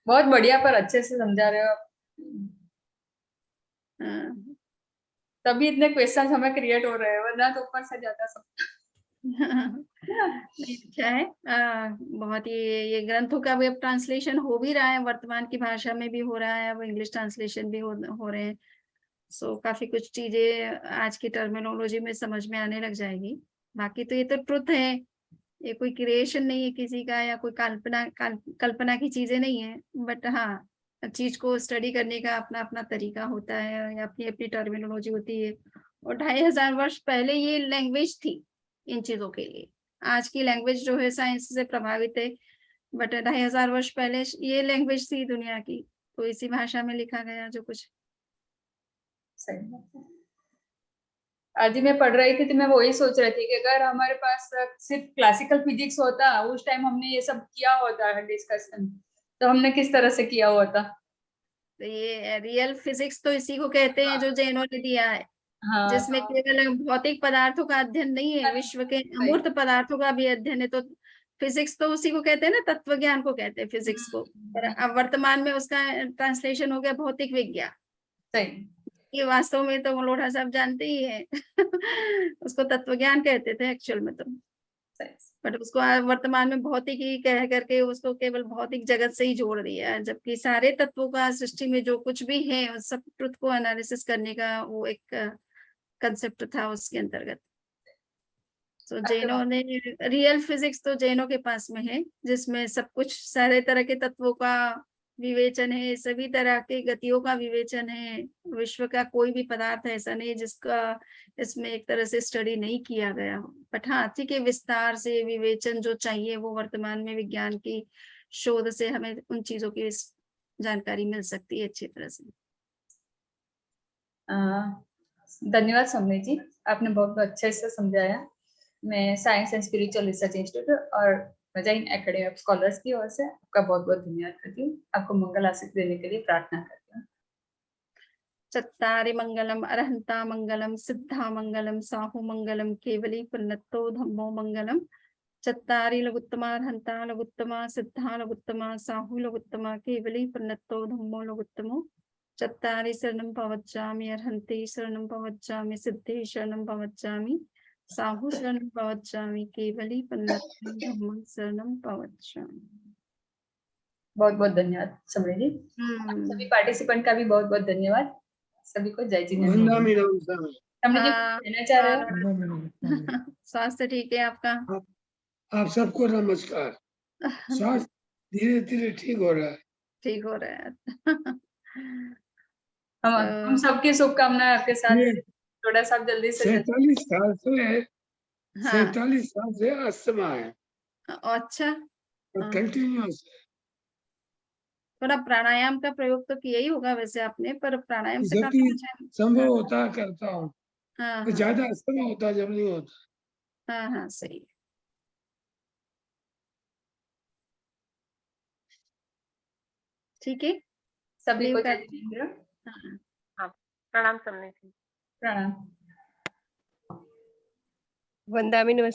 बहुत बढ़िया, पर अच्छे से समझा रहे हो आप। हाँ। तभी इतने क्वेश्चन हमें क्रिएट हो रहे हैं, वरना तो ऊपर से जाता सब। नहीं, अच्छा है। बहुत ही ये ग्रंथों का भी अब ट्रांसलेशन हो भी रहा है, वर्तमान की भाषा में भी हो रहा है, अब इंग्लिश ट्रांसलेशन भी हो रहे हैं। सो काफी कुछ चीजें आज की टर्मिनोलॉजी में समझ में आने लग जाएगी। बाकी तो ये तो ट्रुथ है, ये कोई क्रिएशन नहीं है किसी का या कोई कल्पना की चीजें नहीं है। बट हाँ, चीज को स्टडी करने का अपना अपना तरीका होता है या अपनी अपनी टर्मिनोलॉजी होती है, और 2500 वर्ष पहले ये लैंग्वेज थी इन चीजों के लिए। आज की लैंग्वेज जो है साइंस से प्रभावित है, बट 2500 वर्ष पहले ये लैंग्वेज थी दुनिया की, तो इसी भाषा में लिखा गया जो कुछ। सही बात है। आज ही मैं पढ़ रही थी तो मैं वही सोच रही थी कि अगर हमारे पास सिर्फ क्लासिकल फिजिक्स होता, उस टाइम हमने ये सब किया होता है डिस्कशन, तो हमने किस तरह से किया होता। तो ये रियल फिजिक्स तो इसी को कहते हैं जो जैनों ने दिया है, हाँ, जिसमें तो केवल भौतिक पदार्थों का अध्ययन नहीं है, विश्व के अमूर्त पदार्थों का भी अध्ययन है। तो फिजिक्स तो उसी को कहते हैं ना, तत्व ज्ञान को कहते हैं फिजिक्स को, पर अब वर्तमान में उसका ट्रांसलेशन हो गया भौतिक विज्ञान। सही। ये वास्तव में तो लोढ़ा साहब जानते ही है उसको तत्व ज्ञान कहते थे एक्चुअल में तो, बट उसको वर्तमान में भौतिक ही कह करके उसको केवल भौतिक जगत से ही जोड़ दिया है, जबकि सारे तत्वों का सृष्टि में जो कुछ भी है उस सब ट्रुथ को एनालिसिस करने का वो एक कंसेप्ट था उसके अंतर्गत। तो जैनों ने रियल फिजिक्स तो जैनों के पास में है, जिसमें सब कुछ सारे तरह के तत्वों का विवेचन है, सभी तरह के गतियों का विवेचन है। विश्व का कोई भी पदार्थ ऐसा नहीं है जिसका इसमें एक तरह से स्टडी नहीं किया गया हो, बट हाँ ठीक है, विस्तार से विवेचन जो चाहिए वो वर्तमान में विज्ञान की शोध से हमें उन चीजों की जानकारी मिल सकती है अच्छी तरह से। धन्यवाद समनी जी, आपने बहुत अच्छे से समझाया। मैं science and spiritual research institute और मजाइन एकेडमी ऑफ स्कॉलर्स की ओर से आपका बहुत बहुत धन्यवाद करती हूँ। आपको मंगल आशीष देने के लिए प्रार्थना करती हूँ। चत्तारि मंगलम अरहंता मंगलम सिद्धा मंगलम साहु मंगलम केवली पुन्नतो धम्मो मंगलम। चत्तारि लघुत्तमा अरहंता लघुत्तमा सिद्धा लघुत्तमा साहु लघुत्तमा केवली पुन्नतो धम्मो लघुत्तमो। चत्तारि शरणं प्रवज्जामि अरहन्ति शरणं प्रवज्जामि सिद्धे शरणं प्रवज्जामि साहु शरणं प्रवज्जामि केवली पुन्नतो धम्मं शरणं प्रवज्जामि। बहुत बहुत धन्यवाद समरी जी। सभी पार्टिसिपेंट का भी बहुत बहुत धन्यवाद। सभी को जय जी। समरी जी कहना चाह रहे हो? स्वास्थ्य ठीक है आपका? आप सबको नमस्कार। स्वास्थ्य धीरे धीरे ठीक हो रहा है। ठीक हो रहा है। हम सबकी शुभकामनाएं आपके साथ। थोड़ा सा जल्दी से 47 साल से अस्थमा है। अच्छा, कंटिन्यूअस। थोड़ा प्राणायाम का प्रयोग तो किया ही होगा वैसे आपने, पर प्राणायाम से काफी अच्छा संभव होता है करता हूँ। हाँ ज्यादा अस्थमा होता है जब नहीं होता। हाँ हाँ सही। ठीक है, सभी को जय जिनेंद्र। हाँ, प्रणाम समनी जी। प्रणाम। वंदामी नमस्कार।